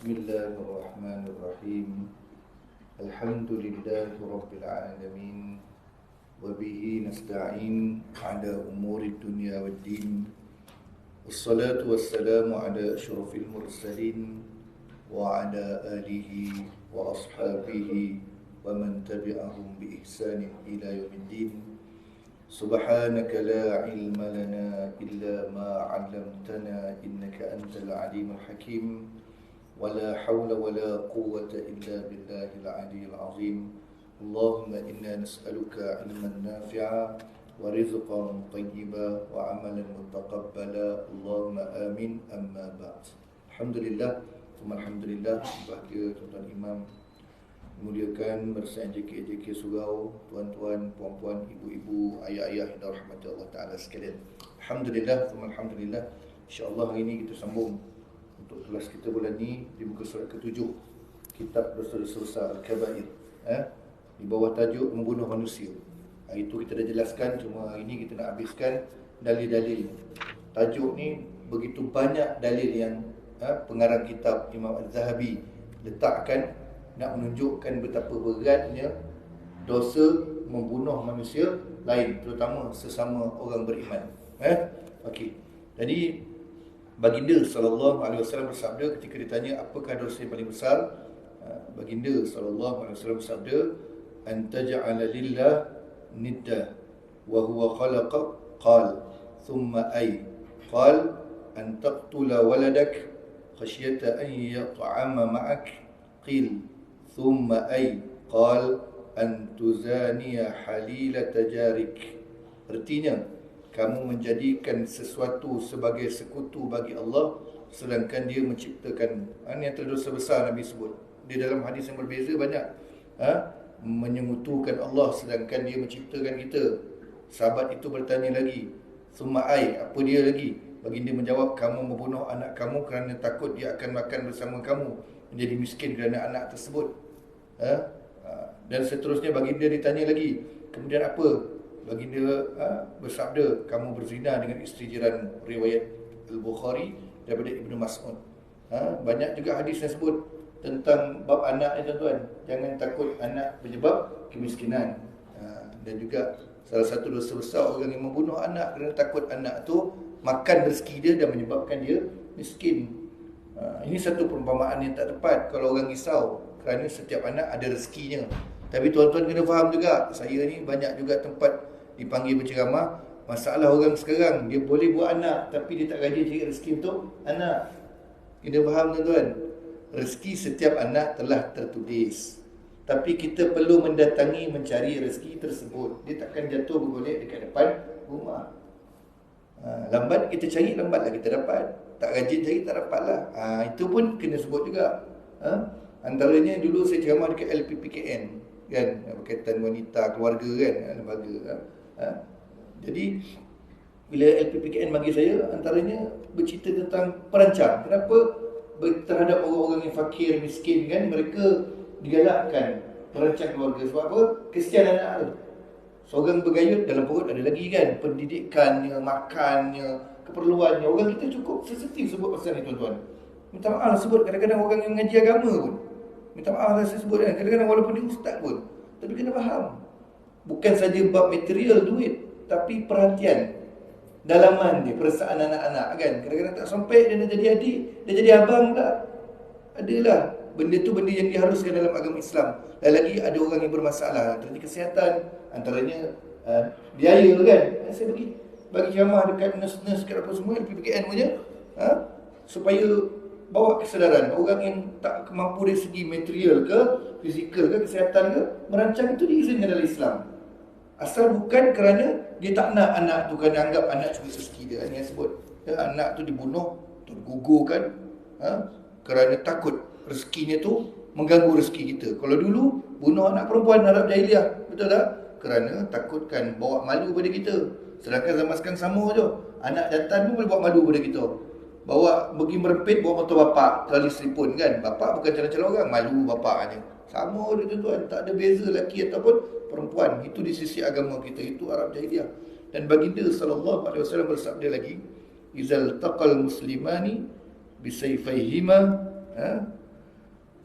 Bismillahirrahmanirrahim. Alhamdulillahi Rabbil Alamin. Wabihi nasta'in ala umuri dunya wad din. Wassalatu wassalamu ala asyrafil mursalin wa ala alihi wa ashabihi wa man tabi'ahum bi ihsanin ila yaumiddin. Subhanaka la ilma lana illa ma 'allamtana innaka antal alimul hakim. ولا حول ولا قوة إلا بالله العلي العظيم. اللهم إنا نسألك علما نافعا ورزقا طيبا وعملا متقبلا. اللهم آمين. أما بعد. Alhamdulillah, alhamdulillah. Bahagia tuan-tuan imam, memuliakan bersama JK Surau, tuan-tuan, puan-puan, ibu-ibu, ayah-ayah yang dirahmati Allah Ta'ala sekalian. Alhamdulillah, alhamdulillah. InsyaAllah hari ini kita sambung untuk kelas kita bulan ni di muka surat ke-7 kitab dosa-dosa besar Al-Kabair, di bawah tajuk membunuh manusia. Hari itu kita dah jelaskan, cuma hari ini kita nak habiskan dalil-dalil. Tajuk ni begitu banyak dalil yang pengarang kitab Imam Al-Zahabi letakkan nak menunjukkan betapa beratnya dosa membunuh manusia lain, terutama sesama orang beriman. Okey. Jadi Baginda SAW bersabda ketika ditanya apakah dosa yang paling besar, Baginda SAW bersabda, antaj'ala lillah nidda wa huwa khalaqa, qal thumma ay, qal an taqtula waladak khasyata an yat'ama ma'ak, qil thumma ay, qal an tuzaniya halilata jarik. Artinya, kamu menjadikan sesuatu sebagai sekutu bagi Allah sedangkan dia menciptakan. Ini yang terdosa besar Nabi sebut. Di dalam hadis yang berbeza banyak menyemutukan Allah sedangkan dia menciptakan kita. Sahabat itu bertanya lagi, summa ai, apa dia lagi? Baginda menjawab, kamu membunuh anak kamu kerana takut dia akan makan bersama kamu, menjadi miskin kerana anak tersebut. Dan seterusnya baginda ditanya lagi, kemudian apa? Baginda bersabda, kamu berzina dengan isteri jiran, riwayat Al-Bukhari daripada Ibnu Mas'ud. Banyak juga hadis yang sebut tentang bab anak ni tuan-tuan. Jangan takut anak penyebab kemiskinan. Dan juga salah satu dosa besar orang yang membunuh anak kerana takut anak tu makan rezeki dia dan menyebabkan dia miskin. Ini satu perumpamaan yang tak tepat kalau orang risau kerana setiap anak ada rezekinya. Tapi tuan-tuan kena faham juga, saya ni banyak juga tempat dipanggil berceramah, masalah orang sekarang, dia boleh buat anak tapi dia tak rajin cari rezeki untuk anak. Kena faham tuan-tuan, rezeki setiap anak telah tertulis, tapi kita perlu mendatangi mencari rezeki tersebut. Dia takkan jatuh bergolek dekat depan rumah. Lambat kita cari, lambatlah kita dapat. Tak rajin cari, tak dapatlah. Itu pun kena sebut juga. Antaranya dulu saya ceramah dekat LPPKN, kan, berkaitan wanita, keluarga, kan, lembaga. Jadi bila LPPKN bagi saya, antaranya bercerita tentang perancang. Kenapa terhadap orang-orang yang fakir, miskin, kan, mereka digalakkan perancang keluarga. Sebab apa? Kesian anak tu. Seorang bergayut, dalam perut ada lagi, kan, pendidikannya, makannya, keperluannya. Orang kita cukup sensitif sebut pasal ni tuan-tuan. Minta maaf sebut, kadang-kadang orang yang mengaji agama pun minta maaf saya sebut, kan, kadang-kadang walaupun dia ustaz pun. Tapi kena faham, bukan saja bab material duit, tapi perhatian, dalaman dia, perasaan anak-anak, kan. Kadang-kadang tak sampai dia dah jadi adik, dia jadi abang tak. Adalah benda tu benda yang diharuskan dalam agama Islam. Dan lagi ada orang yang bermasalah dari kesihatan, antaranya biaya, kan. Saya bagi ceramah dekat nurse-nurse dekat apa semua, PPKN punya, supaya bawa kesedaran orang yang tak mampu dari segi material ke, fizikal ke, kesihatan ke, merancang itu diizinkan dalam Islam. Asal bukan kerana dia tak nak anak tu, kerana anggap anak curi rezeki dia. Ini yang sebut, anak tu dibunuh, tergugurkan, kerana takut rezekinya tu mengganggu rezeki kita. Kalau dulu bunuh anak perempuan Arab Jahiliah, betul tak? Kerana takutkan bawa malu pada kita. Sedangkan zaman sekarang sama je, anak jantan pun boleh bawa malu pada kita. Bawa pergi merempit, bawa motor bapak, tali selipun, kan. Bapak bukan calon-calon orang, malu bapaknya. Sama dia tuan-tuan, tak ada beza lelaki ataupun perempuan. Itu di sisi agama kita, itu Arab Jahiliah. Dan baginda SAW bersabda lagi, izal taqal muslimani bisayfayhima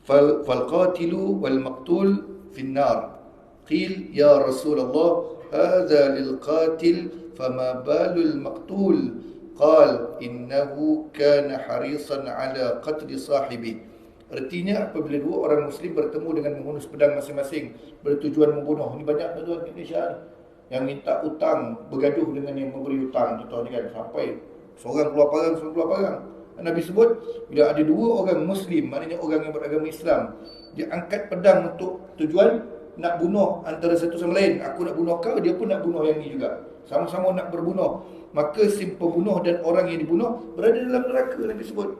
Falqatilu wal maqtul finnar. Qil ya Rasulullah, hadha lil qatil fama balul maqtul? Qal innahu kana harisan ala qatli sahibi. Artinya apabila dua orang Muslim bertemu dengan menghunus pedang masing-masing bertujuan membunuh. Ini banyak tuan-tuan di Indonesia ni yang minta utang, bergaduh dengan yang memberi utang, contohnya kan, sampai seorang keluar parang, seorang keluar parang. Nabi sebut, bila ada dua orang Muslim, maknanya orang yang beragama Islam, dia angkat pedang untuk tujuan nak bunuh antara satu sama lain. Aku nak bunuh kau, dia pun nak bunuh yang ni juga, sama-sama nak berbunuh. Maka si pembunuh dan orang yang dibunuh berada dalam neraka, Nabi sebut.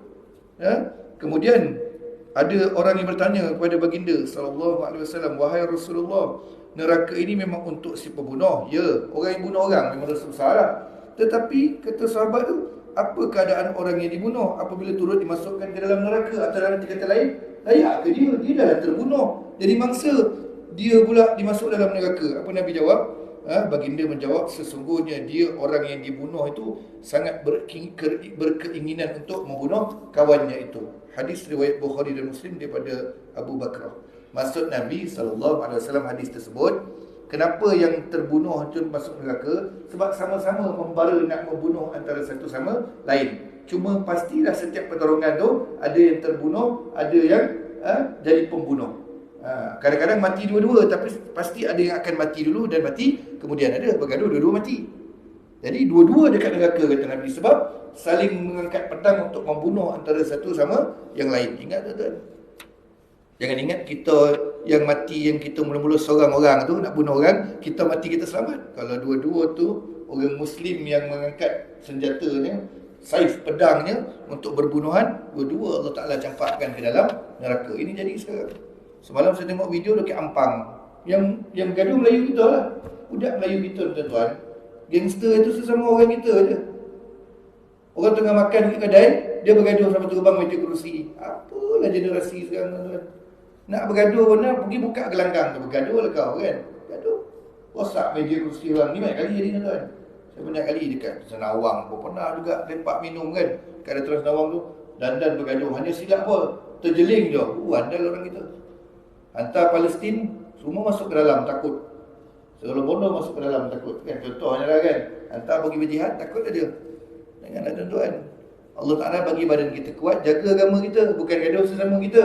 Kemudian ada orang yang bertanya kepada baginda sallallahu alaihi wasallam, wahai Rasulullah, neraka ini memang untuk si pembunuh? Ya, orang yang bunuh orang memang dosa besar lah. Tetapi kata sahabat tu, apa keadaan orang yang dibunuh apabila turut dimasukkan ke dalam neraka? Atau dalam kata lain, layak ke dia? Dia dah terbunuh, jadi mangsa, dia pula dimasuk dalam neraka. Apa Nabi jawab? Baginda menjawab, sesungguhnya dia orang yang dibunuh itu sangat berkeinginan untuk membunuh kawannya itu. Hadis riwayat Bukhari dan Muslim daripada Abu Bakrah. Maksud Nabi SAW hadis tersebut, kenapa yang terbunuh itu masuk neraka? Sebab sama-sama membara nak membunuh antara satu sama lain. Cuma pastilah setiap pertarungan tu ada yang terbunuh, ada yang jadi pembunuh. Kadang-kadang mati dua-dua, tapi pasti ada yang akan mati dulu dan mati kemudian ada bergaduh, dua-dua mati. Jadi dua-dua dekat neraka, kata Nabi, sebab saling mengangkat pedang untuk membunuh antara satu sama yang lain. Ingat tuan-tuan, jangan ingat kita yang mati, yang kita mula-mula seorang orang tu nak bunuh orang, kita mati kita selamat. Kalau dua-dua tu orang Muslim yang mengangkat senjatanya, saif pedangnya untuk berbunuhan, dua-dua Allah Ta'ala campakkan ke dalam neraka. Ini jadi sekarang. Semalam saya tengok video dekat Ampang, yang gaduh Melayu kita lah, budak Melayu kita tuan-tuan. Gangster itu sesama orang kita je. Orang tengah makan di kedai, dia bergaduh sama terbang meja kerusi. Apalah generasi sekarang tuan-tuan. Nak bergaduh benar, pergi buka gelanggang tu, bergaduh lah kau kan. Gaduh, rosak meja kerusi orang. Ni banyak kali jadi tuan-tuan. Saya banyak kali dekat Senawang pun pernah juga lepak minum kan, kat Daerah Senawang tu, dan bergaduh. Hanya silap apa, terjeling je. Andal orang kita. Hantar Palestin, semua masuk ke dalam, takut. Segala bodoh masuk ke dalam, takut kan. Contohnya lah kan, hantar pergi berjihad, takut dia. Janganlah tuan-tuan. Allah Ta'ala bagi badan kita kuat, jaga agama kita, bukan gaduh sesama kita.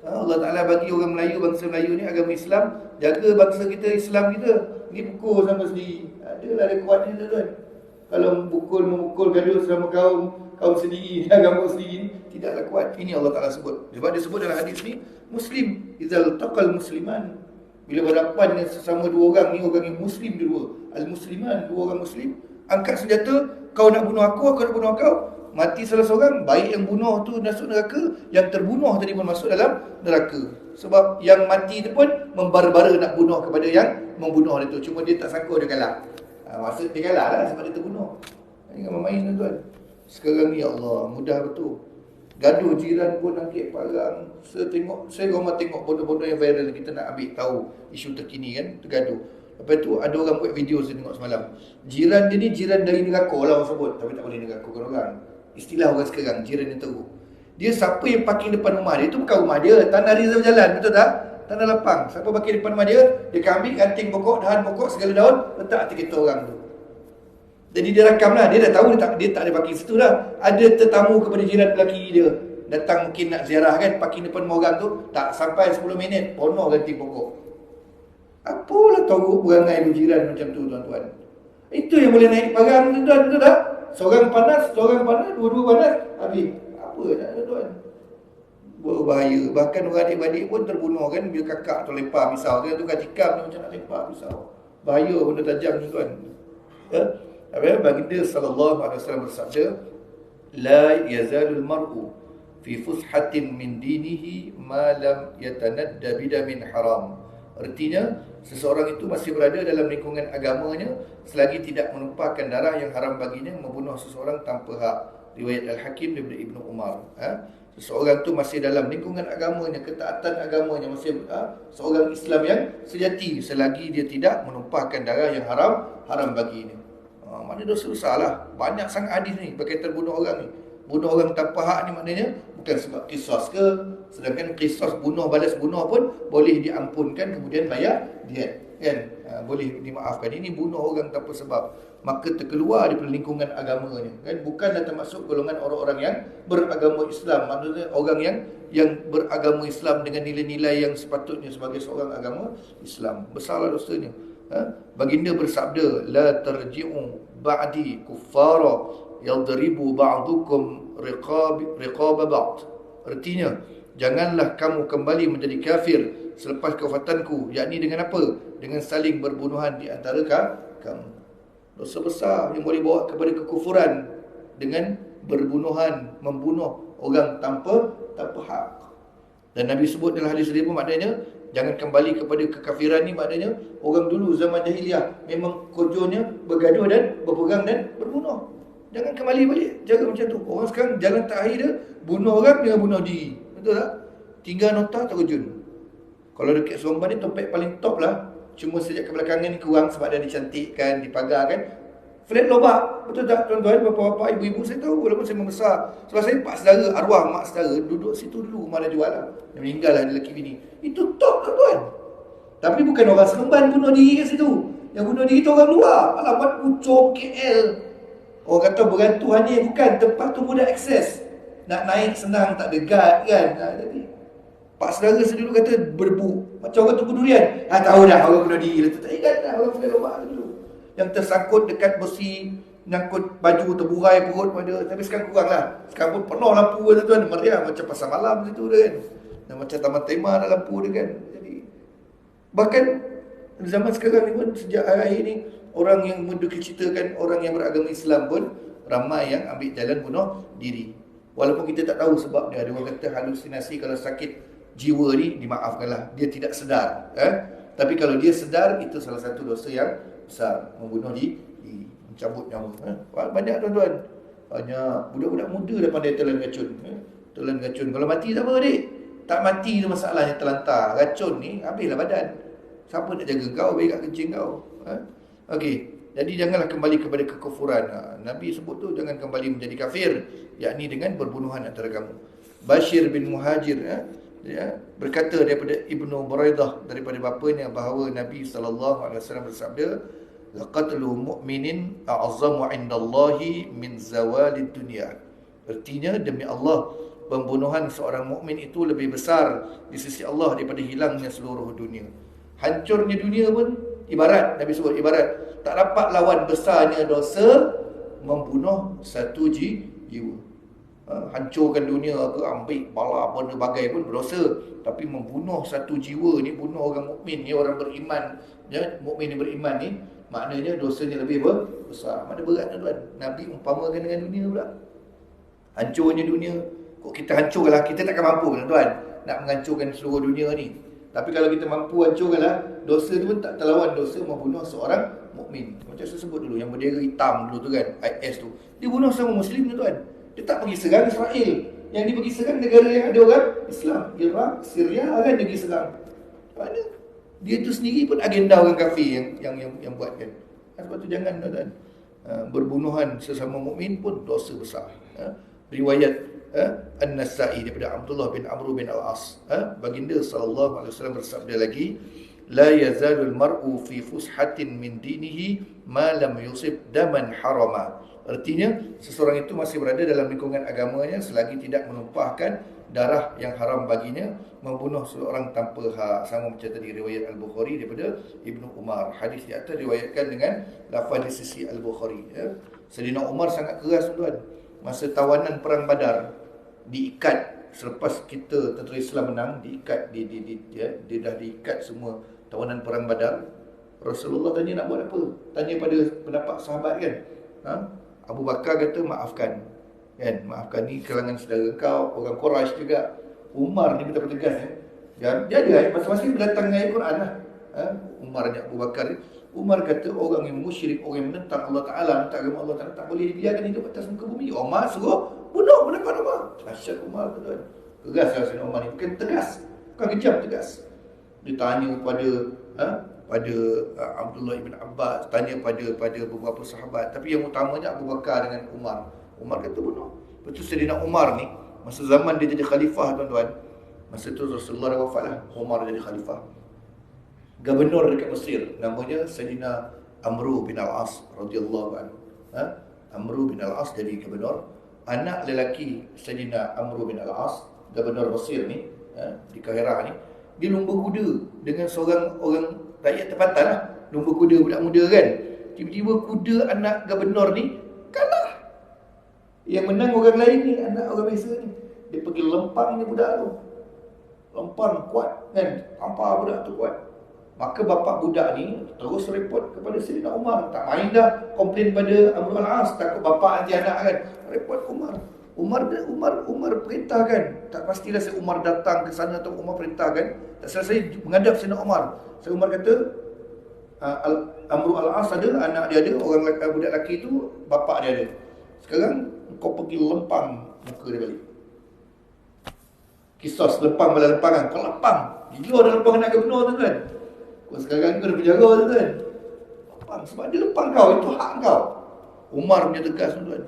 Allah Ta'ala bagi orang Melayu, bangsa Melayu ni agama Islam, jaga bangsa kita, Islam kita. Ni pukul sama sendiri, adalah ada kuatnya tuan-tuan. Kalau memukul gaduh sama kaum sendiri, agama sendiri, tidaklah kuat. Ini Allah Ta'ala sebut. Sebab dia sebut dalam hadis ni, Muslim izal taqal musliman, bila berhadapan dengan sesama dua orang ni, orang yang Muslim dua, al-musliman, dua orang Muslim, angkat senjata, kau nak bunuh aku nak bunuh kau, mati salah seorang, baik yang bunuh tu masuk neraka, yang terbunuh tadi pun masuk dalam neraka. Sebab yang mati tu pun membara-bara nak bunuh kepada yang membunuh dia tu, cuma dia tak sangka dia kalah. Maksud dia kalah lah sebab dia terbunuh. Jangan main tuan-tuan. Sekarang ni ya Allah, mudah betul. Gaduh jiran pun angkat parang. Saya rumah tengok bodoh-bodoh yang viral, kita nak ambil tahu isu terkini kan, tergaduh. Lepas tu ada orang buat video saya tengok semalam. Jiran dia ni jiran dari neraka lah orang sebut, tapi tak boleh nerakakan orang. Istilah orang sekarang, jiran yang teruk. Dia siapa yang parking depan rumah dia, itu bukan rumah dia, tanah reserve jalan, betul tak? Tanah lapang. Siapa parking depan rumah dia, dia akan ambil ranting pokok, dahan pokok, segala daun, letak atas kereta orang tu. Jadi dia rakam lah, dia dah tahu dia tak ada parking situ dah. Ada tetamu kepada jiran lelaki dia, datang mungkin nak ziarah kan, parking depan rumah orang tu, tak sampai 10 minit, penuh ranting pokok. Apalah teruk perangai berjiran macam tu tuan-tuan. Itu yang boleh naik parang tuan-tuan, betul tak? Seorang panas, dua-dua panas, habis. Apa nak tuan-tuan? Berbahaya. Bahkan orang adik-adik pun terbunuh kan, bila kakak tu lempar pisau. Dia tukar tikam ni macam nak lempar pisau. Bahaya, benda tajam tuan-tuan. Baginda sallallahu alaihi wasallam bersabda, la yazalul mar'u fi fushatin min dinihi ma lam yatanadda bidamin haram. Artinya, seseorang itu masih berada dalam lingkungan agamanya selagi tidak menumpahkan darah yang haram baginya membunuh seseorang tanpa hak. Riwayat Al-Hakim daripada Ibnu Umar. Seseorang itu masih dalam lingkungan agamanya, ketaatan agamanya, masih seorang Islam yang sejati selagi dia tidak menumpahkan darah yang haram baginya. Mana dosa besar lah. Banyak sangat hadis ni berkaitan bunuh orang ni. Bunuh orang tanpa hak ni maknanya bukan sebab qisas ke. Sedangkan qisas bunuh balas bunuh pun boleh diampunkan, kemudian bayar diat, kan? Boleh dimaafkan. Ini bunuh orang tanpa sebab, maka terkeluar daripada lingkungan agamanya, kan? Bukanlah termasuk golongan orang-orang yang beragama Islam. Maksudnya orang yang beragama Islam dengan nilai-nilai yang sepatutnya sebagai seorang agama Islam. Besarlah dosanya. Baginda bersabda, la tarji'u ba'di kuffara yadribu ba'dukum riqab ba'd. Artinya, janganlah kamu kembali menjadi kafir selepas kewafatanku. Yakni dengan apa? Dengan saling berbunuhan di antara kamu. Dosa besar yang boleh bawa kepada kekufuran dengan berbunuhan, membunuh orang tanpa hak. Dan Nabi sebut dalam hadis tadi pun maknanya jangan kembali kepada kekafiran ni. Maknanya orang dulu zaman jahiliah memang kerjanya bergaduh dan berperang dan berbunuh. Jangan kembali balik jaga macam tu. Orang sekarang jalan terakhir dia bunuh orang dengan bunuh diri. Betul tak? Tinggal nota terjun. Kalau dekat Seremban ni topik paling top lah. Cuma sejak kebelakangan ni kurang sebab dia dicantikkan, dipagarkan. Flat lobak. Betul tak tuan-tuan, bapa-bapa, ibu-ibu? Saya tahu walaupun saya membesar. Sebab saya pak saudara, arwah mak saudara duduk situ dulu, rumah dia jual lah. Dia meninggal lah, dia lelaki bini. Itu top tuan-tuan. Tapi bukan orang Seremban bunuh diri kat situ. Yang bunuh diri tu orang luar. Alamat Puchong, KL. Orang kata berantuan ni bukan. Tempat tu mudah akses. Nak naik senang, tak ada guard kan. Jadi pak saudara saya dulu kata berbu. Macam orang tunggu durian. Tahu dah orang bunuh diri. Tak ingat dah orang flat lobak tu dulu. Yang tersangkut dekat besi, nyangkut baju, terburai perut pada. Tapi sekarang kurang lah. Sekarang pun penuh lampu tuan-tuan. Meriah macam pasar malam situ dia kan. Dan macam taman tema ada lampu dia kan. Jadi bahkan zaman sekarang ni pun, sejak hari ni, orang yang menduka-citakan orang yang beragama Islam pun ramai yang ambil jalan bunuh diri. Walaupun kita tak tahu sebab dia. Ada orang kata halusinasi, kalau sakit jiwa ni dimaafkanlah, dia tidak sedar. Tapi kalau dia sedar, itu salah satu dosa yang besar, membunuh diri, mencabut nyawa. Banyak tuan-tuan, banyak budak-budak muda dah pandai telan racun. Telan racun, kalau mati tak apa adik. Tak mati tu masalahnya, terlantar. Racun ni habislah badan. Siapa nak jaga kau, beri kat kencing kau? Okey, jadi janganlah kembali kepada kekufuran. Nabi sebut tu, jangan kembali menjadi kafir, yakni dengan berbunuhan antara kamu. Bashir bin Muhajir berkata daripada Ibnu Buraidah, daripada bapanya, bahawa Nabi SAW bersabda, laqatlu mu'minin a'azzamu 'indallahi min zawalid dunya. Artinya, demi Allah, pembunuhan seorang mukmin itu lebih besar di sisi Allah daripada hilangnya seluruh dunia. Hancurnya dunia pun ibarat, Nabi sebut ibarat, tak dapat lawan besarnya dosa membunuh satu jiwa. Hancurkan dunia ke, ambil bala benda bagai pun berdosa. Tapi membunuh satu jiwa ni, bunuh orang mukmin ni, orang beriman, mukmin ni beriman ni, maknanya dosanya lebih besar. Mana berat tuan? Nabi umpamakan dengan dunia pula. Hancurnya dunia. Kok kita hancurlah, kita takkan mampu tuan nak menghancurkan seluruh dunia ni. Tapi kalau kita mampu hancurkanlah, dosa tu pun tak terlawan dosa membunuh seorang mukmin. Macam saya sebut dulu, yang bendera hitam dulu tu kan, IS tu, dia bunuh sama Muslim tu tuan. Dia tak pergi serang Israel. Yang dia pergi serang negara yang ada orang Islam. Iraq, Syria kan dia pergi serang. Mana? Dia tu sendiri pun agenda orang kafir yang buat kan. Sebab tu jangan tuan. Berbunuhan sesama mukmin pun dosa besar. Riwayat An-Nasa'i daripada Abdullah bin Amr bin Al-As. Baginda SAW bersabda lagi, la yazalul mar'u fi fushatin min dinihi ma lam yusib daman harama. Artinya, seseorang itu masih berada dalam lingkungan agamanya selagi tidak menumpahkan darah yang haram baginya, membunuh seseorang tanpa hak. Sama macam tadi riwayat Al-Bukhari daripada Ibnu Umar. Hadis di atas riwayatkan dengan lafaz di sisi Al-Bukhari. Sayyidina Umar sangat keras tuan. Masa tawanan perang Badar, diikat selepas kita tentera Islam menang, diikat, dia dah diikat semua tawanan perang Badar. Rasulullah tanya nak buat apa? Tanya pada pendapat sahabat kan. Abu Bakar kata maafkan, kan? Maafkan ni kalangan saudara kau, orang Quraisy juga. Umar ni betul-betul tegas dia ada ayat masing-masing berdatang dengan ayat Quran lah. Umar ni, Abu Bakar ni, Umar kata orang yang musyrik, orang yang menentang Allah Ta'ala, menentang agama Allah Ta'ala, tak boleh dibiarkan hidup atas muka bumi. Umar suruh bunuh pendapat Umar. Dahsyat Umar tuan. Tegas lah Sayyidina Umar ni, bukan tegas, bukan kejam, tegas. Dia tanya pada Abdullah ibn Abbas, tanya pada beberapa sahabat, tapi yang utamanya Abu Bakar dengan Umar. Umar kata bunuh. Lepas tu Sayyidina Umar ni, masa zaman dia jadi khalifah tuan-tuan, masa tu Rasulullah dah wafat lah, Umar jadi khalifah. Gubernur dekat Mesir, namanya Sayyidina Amru bin Al-As radhiyallahu anhu. Amru bin Al-As jadi gubernur. Anak lelaki Sayyidina Amru bin Al-As, gubernur Mesir ni, di Kahirah ni, dia lumba kuda dengan seorang orang rakyat tempatan lah. Lumba kuda budak muda kan. Tiba-tiba kuda anak gubernur ni kalah. Yang menang orang lain ni, anak orang biasa ni. Dia pergi lempang ni budak tu. Lempang kuat kan. Tampar budak tu kuat. Maka bapak budak ni terus report kepada Sayyidina Umar. Tak main dah komplain pada Amr al-As. Takut bapak anti anak kan. Report Umar. Umar perintahkan. Tak pastilah saya Umar datang ke sana atau Umar perintahkan. Tak salah saya menghadap Sayyidina Umar. Saya Umar kata, Amr al-As ada, anak dia ada, orang budak lelaki tu bapak dia ada. Sekarang kau pergi lempang muka dia balik. Kisos lempang bala lempangan. Kau lempang. Gila dah lempang anak gubernur tu kan. Kau sekarang kau dah penjara tu kan. Lempang sebab dia lempang kau, itu hak kau. Umar punya tegas tuan.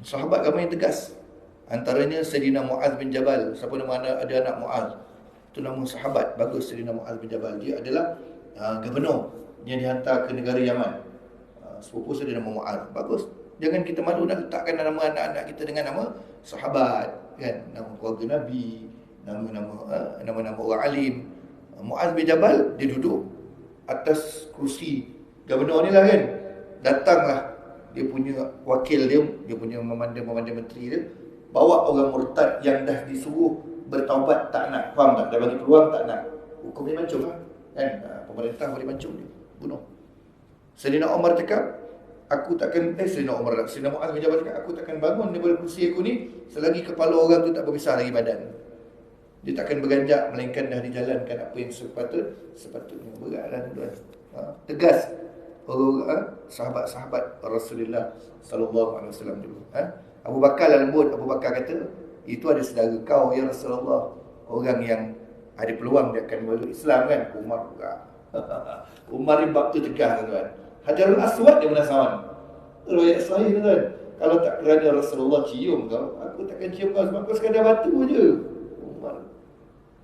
Sahabat ramai yang tegas. Antaranya Sayyidina Muaz bin Jabal. Siapa nama ada anak Muaz? Itu nama sahabat bagus, Sayyidina Muaz bin Jabal. Dia adalah gubernur yang dihantar ke negara Yaman. Sepupu saya nama Muaz. Bagus. Jangan kita malu nak letakkan nama anak-anak kita dengan nama sahabat, kan? Nama keluarga Nabi, nama-nama orang alim. Muaz bin Jabal, dia duduk atas kursi gubernur ni lah kan. Datanglah dia punya wakil dia punya memandang menteri dia, bawa orang murtad yang dah disuruh bertaubat tak nak. Faham tak? Dah bagi peluang tak nak. Hukum dia mancung lah. Kan? Pemerintah boleh mancung dia. Bunuh. Sayyidina Umar cakap, aku takkan, Sayyidina Muaz bin Jabal cakap, aku takkan bangun daripada kursi aku ni selagi kepala orang tu tak berpisah lagi badan. Dia takkan beranjak melainkan dah dijalankan apa yang sepatutnya. Beratlah tuan. Tegas orang sahabat-sahabat Rasulullah sallallahu alaihi wasallam dulu. Abu Bakar lembut. Abu Bakar kata, itu ada saudara kau ya Rasulullah, orang yang ada peluang dia akan memeluk Islam kan. Umar juga. Umar ni bab tu tegas tuan. Hajarul Aswad dia penasaran. Riwayat sahih tuan. Kalau tak kerana Rasulullah cium kau, aku takkan cium kau sebab kau sekadar batu je.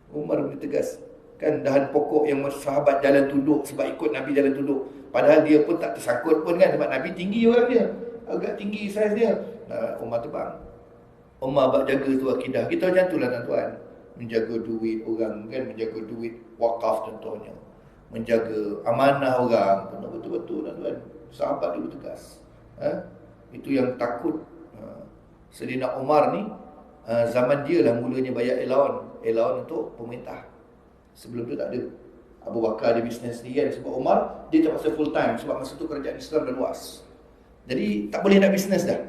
Umar punya tegas. Kan dahan pokok yang sahabat jalan tunduk sebab ikut Nabi jalan tunduk. Padahal dia pun tak tersangkut pun kan, sebab Nabi tinggi orang dia. Agak tinggi saiz dia. Umar tebang. Umar buat jaga tu akidah. Kita macam tu lah tuan-tuan. Menjaga duit orang kan, menjaga duit wakaf contohnya. Menjaga amanah orang. Betul-betul tuan-tuan. Sahabat dia bertegas. Itu yang takut. Sayyidina Umar ni, zaman dia lah mulanya bayar allowance untuk pemerintah. Sebelum tu tak ada. Abu Bakar dia bisnes sendiri kan. Sebab Umar dia terpaksa full time sebab masa tu kerajaan Islam dah luas. Jadi tak boleh nak bisnes dah.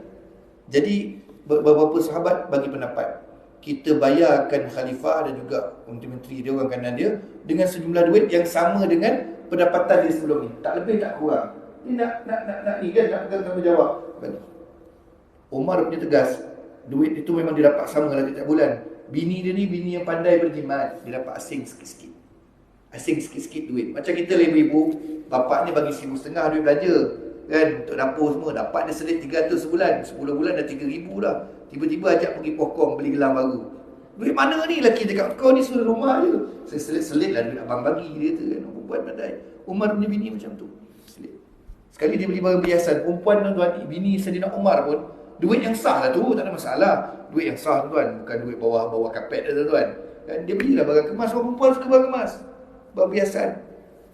Jadi beberapa sahabat bagi pendapat, kita bayarkan khalifah dan juga menteri-menteri dia, orang kanan dia, dengan sejumlah duit yang sama dengan pendapatan dia sebelum ni. Tak lebih tak kurang. Dia nak ni kan, nak pegang tanggungjawab. Umar punya tegas. Duit itu memang dia dapat sama lah setiap bulan. Bini dia ni bini yang pandai berjimat. Dia dapat asing sikit-sikit. Asing sikit-sikit duit. Macam kita lah ibu-ibu, bapak ni bagi RM1,500 duit belanja kan, untuk dapur semua. Dapat dia selit 300 sebulan. 10 bulan dah 3,000 dah. Tiba-tiba ajak pergi pokong beli gelang baru. Duit mana ni? Lelaki cakap, kau ni suruh rumah je. Saya selit-selit lah duit abang bagi. Dia tu kan, perempuan pandai. Umar punya bini macam tu. Selit. Sekali dia beli barang perhiasan. Perempuan tuan-tuan, bini Sayyidina Umar pun, duit yang sah lah tu, tak ada masalah. Duit yang sah tuan, bukan duit bawah kapet dah tuan. Kan dia belilah barang kemas. Orang perempuan suka barang kemas, barang perhiasan.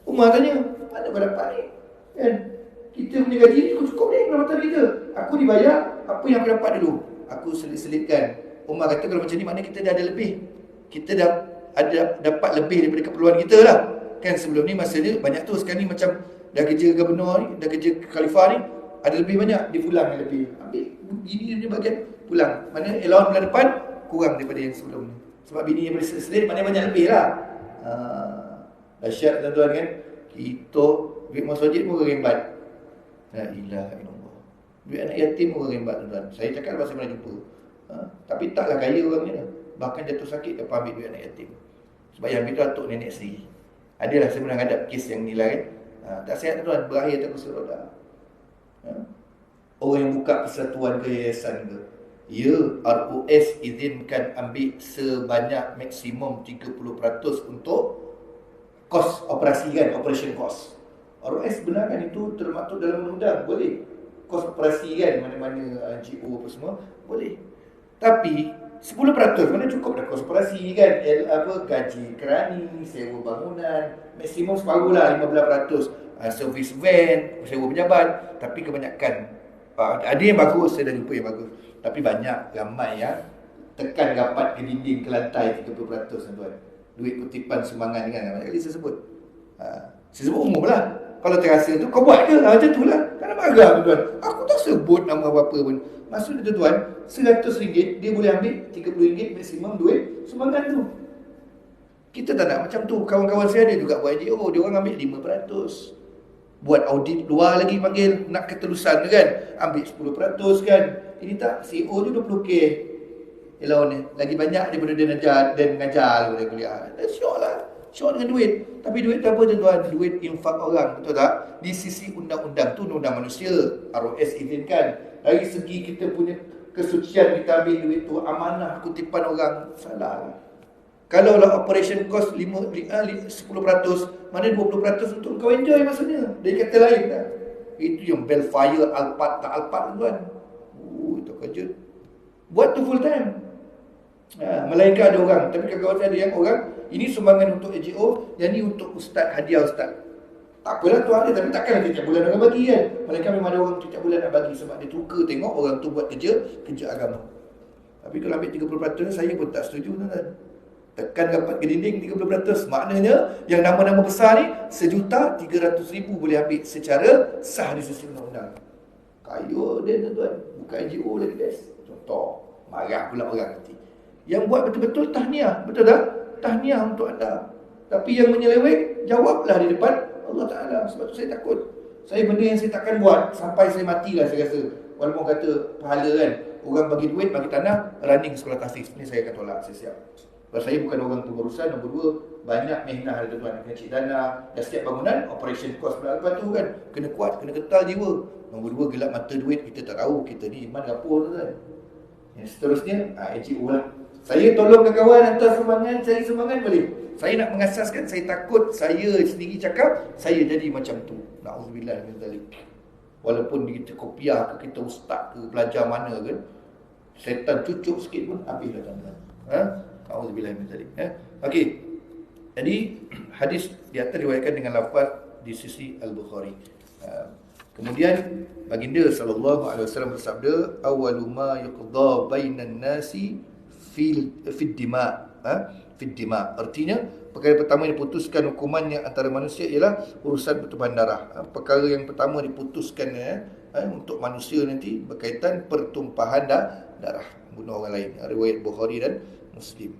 Umar tanya, mana kau dapat ni? Kan? Kita punya gaji ni cukup ni pendapatan kita. Aku dibayar, apa yang aku dapat dulu, aku selit-selitkan. Umar kata kalau macam ni maknanya kita dah ada lebih. Kita dah ada dapat lebih daripada keperluan kita lah. Kan sebelum ni masa dia banyak tu, sekarang ni macam dah kerja gubernur ni, dah kerja khalifah ni, ada lebih banyak, dia pulang lebih. Ambil bini dia bagian pulang. Mana allowance bulan depan kurang daripada yang sebelum ni. Sebab bini yang boleh selit, maknanya banyak lebih lah. Dahsyat tuan-tuan kan. Kita duit masjid pun orang rembat. La ilaha illallah. Duit anak yatim pun orang rembat tuan-tuan. Saya cakap lepas saya pernah jumpa. Tapi taklah kaya orang ni lah. Bahkan jatuh sakit dapat ambil duit anak yatim. Sebab yang ambil tu atuk nenek sendiri. Adalah saya pernah hadap kes yang ni lah kan. Tak sihat tuan-tuan, berakhir tak kursi roda. Orang yang buka persatuan ke yayasan ke, Ya, ROS izinkan ambil sebanyak maksimum 30% untuk kos operasi kan, operation cost. ROS benarkan itu termaktub dalam undang-undang, boleh. Kos operasi kan, mana-mana GO apa semua, boleh. Tapi 10% mana cukup dah kos operasi kan, gaji kerani, sewa bangunan, maksimum separuh lah 15%. Servis van, sewa pejabat. Tapi kebanyakan ada yang bagus, saya dah jumpa yang bagus. Tapi banyak, ramai yang tekan rapat ke dinding, ke lantai 30% tuan. Duit kutipan sumbangan kan, banyak kali saya sebut. Saya sebut umum lah. Kalau terasa tu, kau buat je macam tu lah. Kenapa marah tuan? Aku tak sebut nama apa-apa pun. Maksudnya tu tuan, RM100 dia boleh ambil RM30 maksimum duit sumbangan tu. Kita tak nak macam tu. Kawan-kawan saya ada juga buat NGO, dia orang ambil 5%. Buat audit luar lagi panggil, nak ketelusan kan, ambil 10% kan. Ini tak, CEO dia 20k. Elok ni, lagi banyak daripada dia mengajar daripada kuliah. Dan syok lah, syok dengan duit. Tapi duit tu apa tuan? Duit infak orang, betul tak? Di sisi undang-undang tu, undang manusia, ROS izinkan. Dari segi kita punya kesucian, kita ambil duit tu, amanah kutipan orang, salah lah. Kalau lah operation cost 10%, mana 20% untuk kau enjoy maksudnya. Dari kata lain tak? Itu yang Belfire, Alphard, tak Alphard tuan. Itu kerja. Buat tu full time. Melainkan ada orang. Tapi kawan-kawan saya ada yang orang, ini sumbangan untuk NGO, yang ni untuk ustaz, hadiah ustaz. Tak apalah tu ada, tapi takkan tiap bulan orang bagi kan. Melainkan memang ada orang tiap bulan nak bagi, sebab dia suka tengok orang tu buat kerja agama. Tapi kalau ambil 30%, saya pun tak setuju tuan. Tekan rapat ke dinding 30%. Maknanya yang nama-nama besar ni 1,300,000 boleh ambil secara sah di sisi undang-undang. Kaya dia tuan. Bukan NGO lagi guys. Contoh, marah pula orang nanti. Yang buat betul-betul tahniah, betul tak? Tahniah untuk anda. Tapi yang menyeleweng, jawablah di depan Allah Ta'ala. Sebab tu saya takut. Saya benda yang saya takkan buat sampai saya matilah saya rasa. Walaupun kata pahala kan, orang bagi duit, bagi tanah, running sekolah tahfiz. Ini saya akan tolak, saya siap. Sebab saya bukan orang pengurusan. Nombor 2, banyak mehnah ada tuan. Kena cik dana, dah setiap bangunan, operation cost pula lepas tu kan. Kena kuat, kena kental jiwa. Nombor 2, gelap mata duit, kita tak tahu. Kita ni iman dapur tuan. Yang seterusnya, NGO lah. Saya tolong kawan hantar sumbangan, cari sumbangan boleh. Saya nak mengasaskan, saya takut saya sendiri cakap, saya jadi macam tu. Na'udzubillah min zalik. Walaupun kita kopiah ke, kita ustaz ke, belajar mana kan, setan cucuk sikit pun habislah tuan-tuan. Na'udzubillah min zalik. Okey. Jadi hadis di atas diriwayatkan dengan lafaz di sisi Al-Bukhari. Kemudian baginda sallallahu alaihi wasallam bersabda, awwalu ma yuqda bainan nasi fid dima. Fid dima artinya perkara pertama yang diputuskan hukumannya antara manusia ialah urusan pertumpahan darah. Perkara yang pertama diputuskan untuk manusia nanti berkaitan pertumpahan darah, bunuh orang lain. Riwayat Bukhari dan Muslim.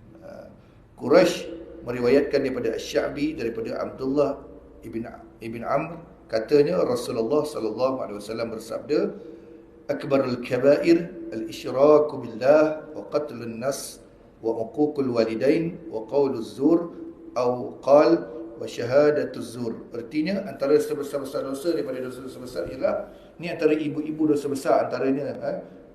Quraisy meriwayatkan daripada Asy-Sya'bi daripada Abdullah ibn Amr, katanya Rasulullah sallallahu alaihi wasallam bersabda, akbarul kabair al-isyraku billah wa qatlun nas wa uququl walidain wa qauluz zur atau qal wa syahadatuz zur. Artinya antara sebesar-besar dosa daripada dosa besar ialah, ni antara ibu-ibu dosa besar antaranya,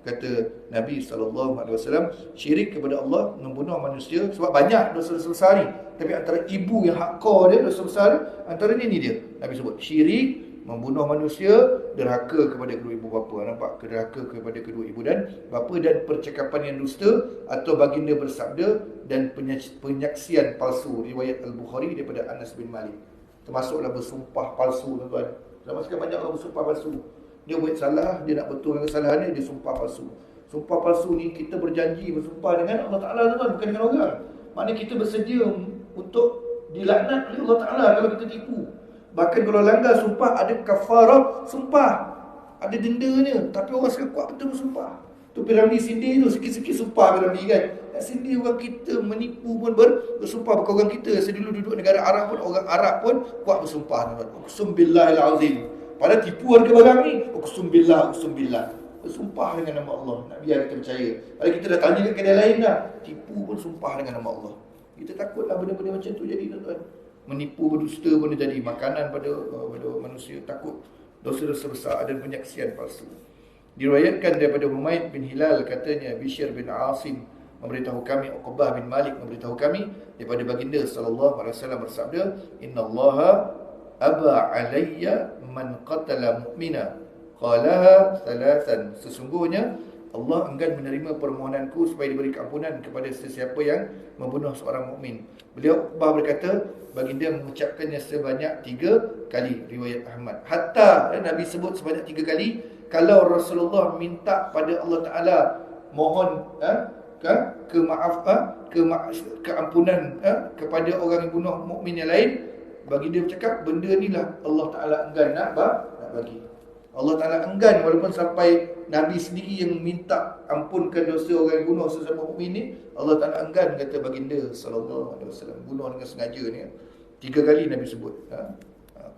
kata Nabi SAW, syirik kepada Allah, membunuh manusia. Sebab banyak dosa-dosa besar ni, tapi antara ibu yang hardcore dia, dosa besar antaranya ni dia Nabi sebut, syirik, membunuh manusia, derhaka kepada kedua ibu bapa. Nampak? Derhaka kepada kedua ibu dan bapa, dan percakapan yang dusta, atau baginda bersabda, dan penyaksian palsu. Riwayat Al-Bukhari daripada Anas bin Malik. Termasuklah bersumpah palsu tuan-tuan. Zaman sekarang banyak orang bersumpah palsu. Dia buat salah, dia nak betulkan kesalahannya, dia sumpah palsu. Sumpah palsu ni kita berjanji bersumpah dengan Allah Ta'ala tuan, bukan dengan orang. Maknanya kita bersedia untuk dilaknat oleh Allah Ta'ala kalau kita tipu. Bahkan kalau langgar sumpah, ada kafarah sumpah, ada dendanya. Tapi orang sekarang kuat betul bersumpah. Tu Piramli sindir tu, sikit-sikit sumpah Piramli kan. Sindir orang kita, menipu pun bersumpah. Bukan orang kita, saya dulu duduk negara Arab pun, orang Arab pun kuat bersumpah. Uqsum billahil azim. Padahal tipu harga barang ni, uqsum billah, uqsum billah. Bersumpah dengan nama Allah, nak biar kita percaya. Padahal kita dah tanya kat kedai lain dah, tipu pun sumpah dengan nama Allah. Kita takutlah benda-benda macam tu jadi tuan-tuan. Menipu, berdusta pun jadi makanan pada manusia. Takut dosa-dosa besar dan penyaksian palsu. Diriwayatkan daripada Humaid bin Hilal, katanya Bishr bin Asim memberitahu kami, Uqbah bin Malik memberitahu kami daripada baginda sallallahu alaihi wasallam bersabda, innallaha aba alayya man qatala mu'mina qalaha thalathan. Sesungguhnya Allah enggan menerima permohonanku supaya diberi keampunan kepada sesiapa yang membunuh seorang mukmin. Beliau Uqbah berkata, baginda mengucapkannya sebanyak 3 kali. Riwayat Ahmad. Hatta Nabi sebut sebanyak 3 kali. Kalau Rasulullah minta pada Allah Ta'ala mohon keampunan kepada orang yang bunuh mukmin yang lain, baginda bercakap, benda inilah Allah Ta'ala enggan nak bagi. Allah Ta'ala enggan, walaupun sampai Nabi sendiri yang minta ampunkan dosa orang yang bunuh sesama mukmin ni, Allah Ta'ala enggan, kata baginda sallallahu alaihi wasallam. Bunuh dengan sengaja ni 3 kali Nabi sebut.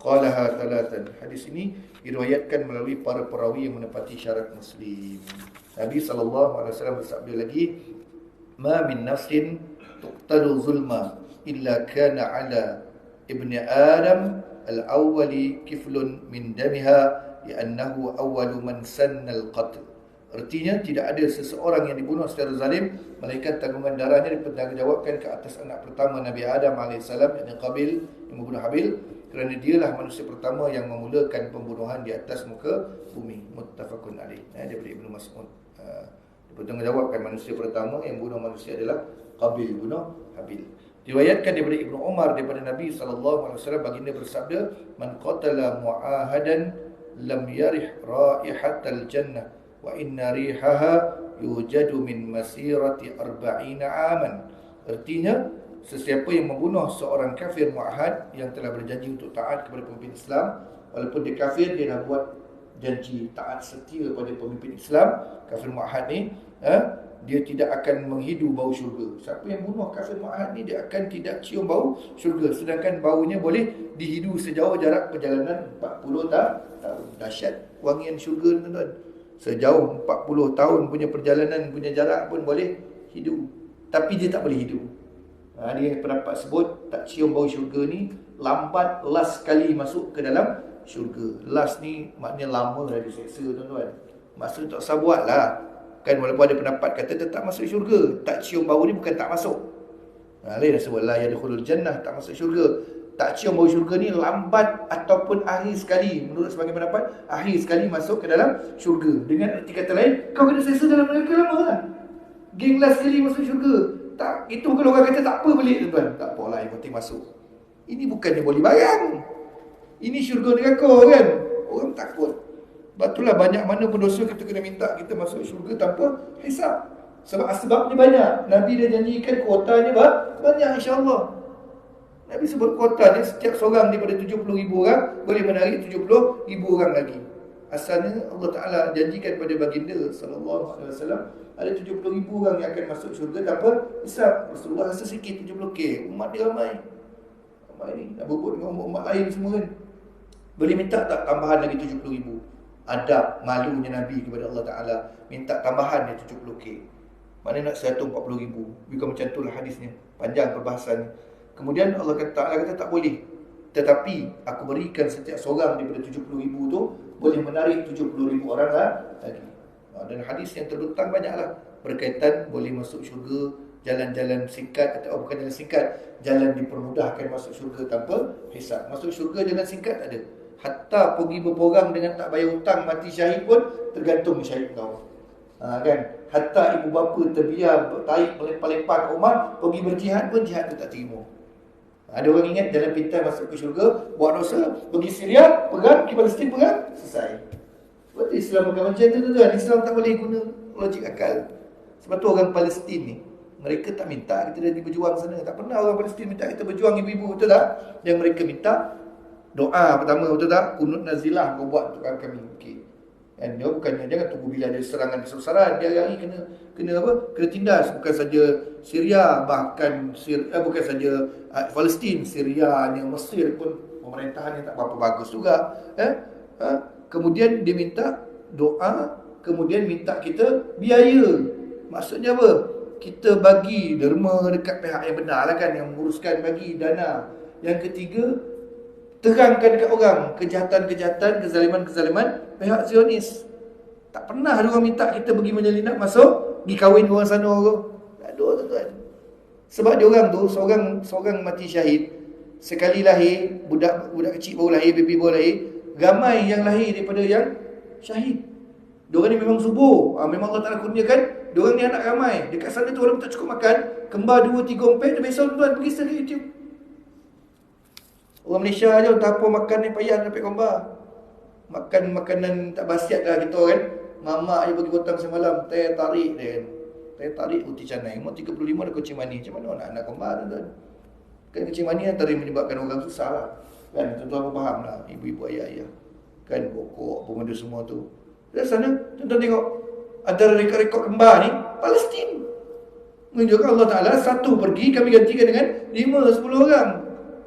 Qalaha thalathan. Hadis ini diriwayatkan melalui para perawi yang menepati syarat Muslim. Nabi sallallahu alaihi wasallam bersabda lagi, ma min nafsin tuqtalu zulma illa kana ala ibni Adam al-awwali kiflun min damiha li'annahu awwalu man sanna al-qatl. Artinya tidak ada seseorang yang dibunuh secara zalim melainkan tanggungan darahnya dipertanggungjawabkan ke atas anak pertama Nabi Adam AS, yakni Qabil yang membunuh Habil, kerana dialah manusia pertama yang memulakan pembunuhan di atas muka bumi. Muttafaqun alaih. Daripada Ibnu Mas'ud. Dipertanggungjawabkan manusia pertama yang bunuh manusia adalah Qabil bunuh Habil. Diriwayatkan daripada Ibnu Umar daripada Nabi sallallahu alaihi wasallam, baginda bersabda, man qatala mu'ahadan lam yarih raihatal jannah wa inna rihaha yujadu min masirati 40 aman. Artinya, sesiapa yang membunuh seorang kafir mu'ahad yang telah berjanji untuk taat kepada pemimpin Islam, walaupun dia kafir, dia dah buat janji taat setia pada pemimpin Islam, kafir mu'ahad ni, dia tidak akan menghidu bau syurga. Siapa yang bunuh kafir mu'ahad ni, dia akan tidak cium bau syurga, sedangkan baunya boleh dihidu sejauh jarak perjalanan 40 tahun. Dahsyat wangian syurga, tuan-tuan. Sejauh 40 tahun punya perjalanan, punya jarak pun boleh hidu. Tapi dia tak boleh hidu. Dia pendapat sebut tak cium bau syurga ni lambat last kali masuk ke dalam syurga. Last ni maknanya lama dah diseksa, tuan-tuan. Maksud tak usah buat lah. Kan walaupun ada pendapat kata tetap masuk syurga, tak cium bau ni bukan tak masuk. Lain dah sebut la yadkhulul jannah, tak masuk syurga. Tak cium bau syurga ni lambat ataupun akhir sekali, menurut sebagian pendapat, akhir sekali masuk ke dalam syurga. Dengan arti kata lain, kau kena seksa dalam neraka lama lah. Geng last sekali masuk syurga. Tak, itu kalau orang kata tak apa belik, tuan-tuan. Tak apalah, yang penting masuk. Ini bukannya boleh barang. Ini syurga neraka kan. Orang takut. Betullah banyak mana pendosa kita kena minta kita masuk syurga tanpa hisap. Sebabnya banyak. Nabi dah janjikan kuotanya banyak, insya-Allah. Nabi sebut kuota dia, setiap seorang daripada 70,000 orang boleh menarik 70,000 orang lagi. Asalnya Allah Ta'ala janjikan pada baginda sallallahu alaihi wasallam ada 70,000 orang yang akan masuk syurga tanpa hisap. Rasulullah rasa sikit 70k. Umat dia ramai. Ramai ni nak berebut dengan umat lain semua kan. Boleh minta tak tambahan lagi 70,000? Adab malunya Nabi kepada Allah Ta'ala, minta tambahan dia 70k. Mana nak 140,000? Bukan macam itulah hadisnya. Panjang perbahasannya. Kemudian Allah kata tak boleh. Tetapi aku berikan setiap seorang daripada 70,000 tu boleh menarik 70,000 orang lagi. Dan hadis yang terbentang banyaklah berkaitan boleh masuk syurga, jalan-jalan singkat atau bukan jalan singkat, jalan dipermudahkan masuk syurga tanpa hisap. Masuk syurga jalan singkat tak ada. Hatta pergi berperang dengan tak bayar hutang mati syahid pun tergantung syahid kau. Kan? Hatta ibu bapa terbiar tarik melempar-lempar ke rumah, pergi berjihad pun jihad tu tak terima. Ada orang ingat jalan pintas masuk ke syurga, buat dosa, pergi Syria, perang, pergi Palestin, perang, selesai. Sebab tu Islam bukan macam tu, tuan. Islam tak boleh guna logik akal. Sebab tu orang Palestin ni, mereka tak minta kita dah berjuang sana. Tak pernah orang Palestin minta kita berjuang, ibu-ibu, betul tak? Yang mereka minta doa pertama, betul tak? Kunut nazilah kau buat untuk kami. Okey. Dan dia bukannya, jangan tunggu bila ada serangan besar-besaran. Dia hari kena apa? Kena tindas. Bukan saja Syria, bahkan bukan saja Palestin, Syria, Mesir pun pemerintahan yang tak berapa bagus juga. Kemudian dia minta doa, kemudian minta kita biaya. Maksudnya apa? Kita bagi derma dekat pihak yang benar lah kan, yang menguruskan bagi dana. Yang ketiga, terangkan dekat orang kejahatan-kejahatan, kezaliman-kezaliman pihak Zionis. Tak pernah ada orang minta kita pergi menyelinap masuk, pergi kahwin orang sana tu. Tak ada, tuan-tuan. Sebab dia orang tu, seorang mati syahid, sekali lahir, budak kecil baru lahir, baby baru lahir, ramai yang lahir daripada yang syahid. Diorang ni memang subur. Memang Allah Ta'ala kurniakan, diorang ni anak ramai. Dekat sana tu orang tak cukup makan, kembar 2-3 ompet, dia besok tuan pergi search YouTube. Orang Malaysia je tak apa makan ni payah nak dapat kembar. Makan makanan tak basiat lah kita kan. Mamak je bagi potong semalam, teh tarik dia kan. Teh tarik roti canai. Umur 35 dah kucing mani. Macam mana nak kembar tuan-tuan? Kan kucing mani antara menyebabkan orang susah lah. Kan tuan-tuan faham lah, ibu-ibu ayah-ayah. Kan pokok, apa benda semua tu. Dari sana, tuan-tuan tengok, antara rekod-rekod kembar ni, Palestin. Menunjukkan Allah Ta'ala, satu pergi, kami gantikan dengan 5-10 orang.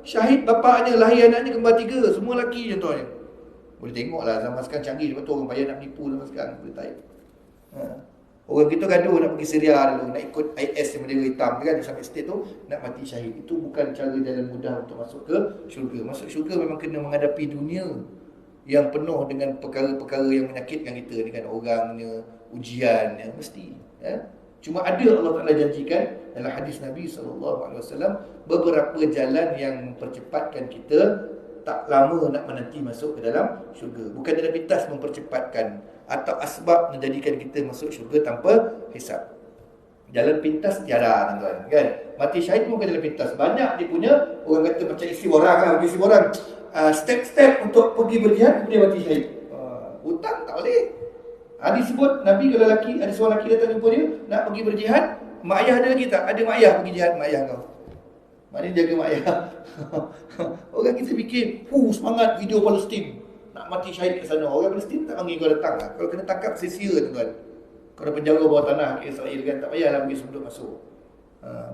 Syahid bapaknya, lahir anaknya kembar 3. Semua lelaki contohnya. Boleh tengok lah, zaman sekarang canggih. Lepas tu orang payah nak menipu zaman sekarang. Boleh tarik. Orang kita gaduh nak pergi Syria dulu, nak ikut IS yang bendera hitam kan, Islamic State tu, nak mati syahid. Itu bukan cara jalan mudah untuk masuk ke syurga. Masuk syurga memang kena menghadapi dunia yang penuh dengan perkara-perkara yang menyakitkan kita, dengan orangnya, ujiannya, mesti. Cuma ada Allah Ta'ala janjikan dalam hadis Nabi SAW, beberapa jalan yang mempercepatkan kita tak lama nak menanti masuk ke dalam syurga. Bukan dalam pintas mempercepatkan atau asbab menjadikan kita masuk syurga tanpa hisab. Jalan pintas tiada, tuan-tuan, kan? Mati syahid pun bukan jalan pintas. Banyak dia punya, orang kata macam isi orang lah, isi orang. Step-step untuk pergi berjihad, kemudian mati syahid. Hutang tak boleh. Disebut Nabi kalau lelaki, ada seorang lelaki datang jumpa dia nak pergi berjihad, mak ayah ada lagi tak? Ada mak ayah pergi jihad, mak ayah kau. Maknanya jaga mak ayah. Orang kita fikir, semangat video Palestin, nak mati syahid ke sana. Orang Palestin tak panggil kau datang lah. Kalau kena tangkap, sia-sia tuan-tuan. Kau ada penjara bawah tanah ke Israel kan, tak payahlah pergi sebelum masuk.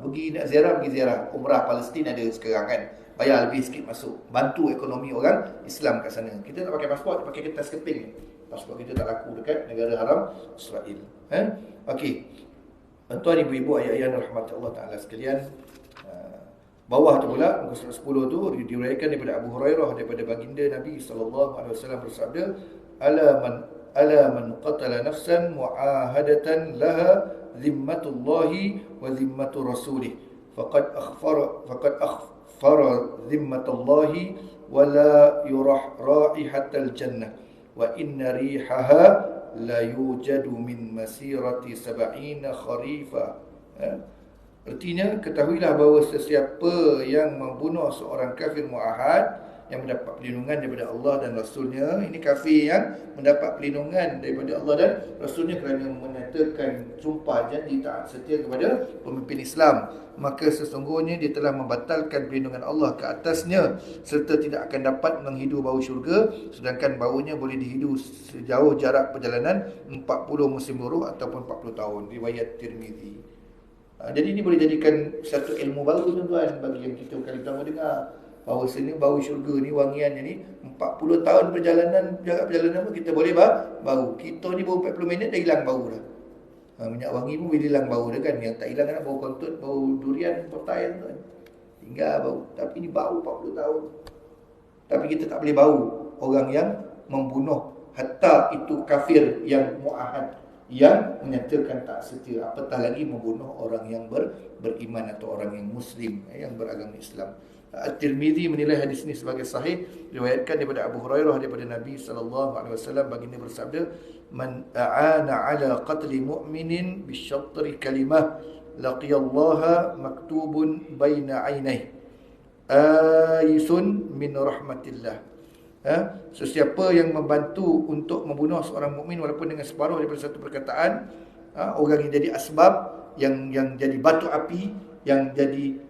Pergi nak ziarah, pergi ziarah. Umrah Palestin ada sekarang kan, bayar lebih sikit masuk. Bantu ekonomi orang Islam kat sana. Kita tak pakai pasport, kita pakai kertas keping. Pasport kita tak laku dekat negara haram Israel. Okey. Tuan-tuan, ibu-ibu, ayah-ayah rahmat Allah Ta'ala sekalian, bawah tu pula, muka surat 10 tu diriwayatkan daripada Abu Hurairah, daripada baginda Nabi SAW bersabda, ala man qatala nafsan mu'ahadatan laha zimmatullahi wa zimmatu rasulih faqad akhfara zimmatullahi wa la yurah raihatal jannah wa inna rihaha la yujadu min masirati 70 kharifa. Artinya, ketahuilah bahawa sesiapa yang membunuh seorang kafir mu'ahad, yang mendapat perlindungan daripada Allah dan Rasulnya, ini kafir yang mendapat perlindungan daripada Allah dan Rasulnya kerana menyatakan sumpah janji taat setia kepada pemimpin Islam, maka sesungguhnya dia telah membatalkan perlindungan Allah ke atasnya, serta tidak akan dapat menghidu bau syurga, sedangkan baunya boleh dihidu sejauh jarak perjalanan 40 musim buruh ataupun 40 tahun. Riwayat Tirmizi. Jadi ini boleh jadikan satu ilmu baru tuan-tuan bagi yang kita kali pertama dengar, bahawa sini bau syurga ni, wangiannya ni 40 tahun perjalanan, jarak perjalanan pun kita boleh bau. Kita ni baru 40 minit dah hilang bau dah. Minyak wangi pun boleh hilang bau dah kan. Yang tak hilang kan bau kontut, bau durian, potai tuan. Tinggal bau. Tapi ni bau 40 tahun. Tapi kita tak boleh bau orang yang membunuh, hatta itu kafir yang mu'ahad, yang menyatakan tak setia, apatah lagi membunuh orang yang beriman atau orang yang muslim, yang beragama Islam. At-Tirmizi menilai hadis ini sebagai sahih, diriwayatkan daripada Abu Hurairah daripada Nabi SAW, baginda bersabda, man a'ana ala qatli mu'minin bisyatri kalimah laqiyallaha maktubun baina ainaihi aisun min rahmatillah. Sesiapa yang membantu untuk membunuh seorang mukmin walaupun dengan separuh daripada satu perkataan, orang yang jadi asbab, yang jadi batu api, yang jadi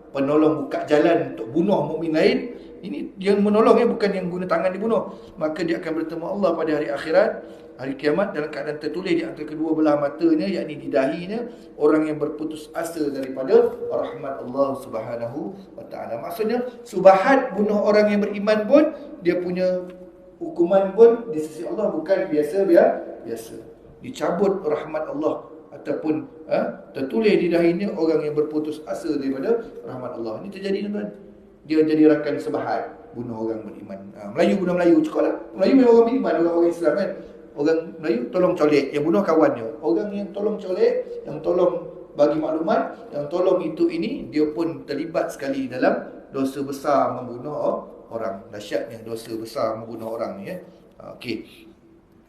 penolong buka jalan untuk bunuh mukmin lain, ini yang menolong, bukan yang guna tangan dibunuh, maka dia akan bertemu Allah pada hari akhirat, hari kiamat, dalam keadaan tertulis di antara kedua belah matanya, yakni di dahinya, orang yang berputus asa daripada rahmat Allah Subhanahu wa taala. Maksudnya subahat bunuh orang yang beriman pun, dia punya hukuman pun di sisi Allah bukan biasa. Dicabut rahmat Allah, ataupun tertulis di dahinya orang yang berputus asa daripada rahmat Allah. Ini terjadi tuan-tuan. Dia jadi rakan sebahat bunuh orang beriman. Melayu bunuh Melayu, cukup lah. Melayu memang orang beriman, orang Islam kan. Orang Melayu tolong colek, yang bunuh kawan dia. Orang yang tolong colek, yang tolong bagi maklumat, yang tolong itu ini, dia pun terlibat sekali dalam dosa besar membunuh orang. Dahsyatnya dosa besar membunuh orang ni ya. Okey.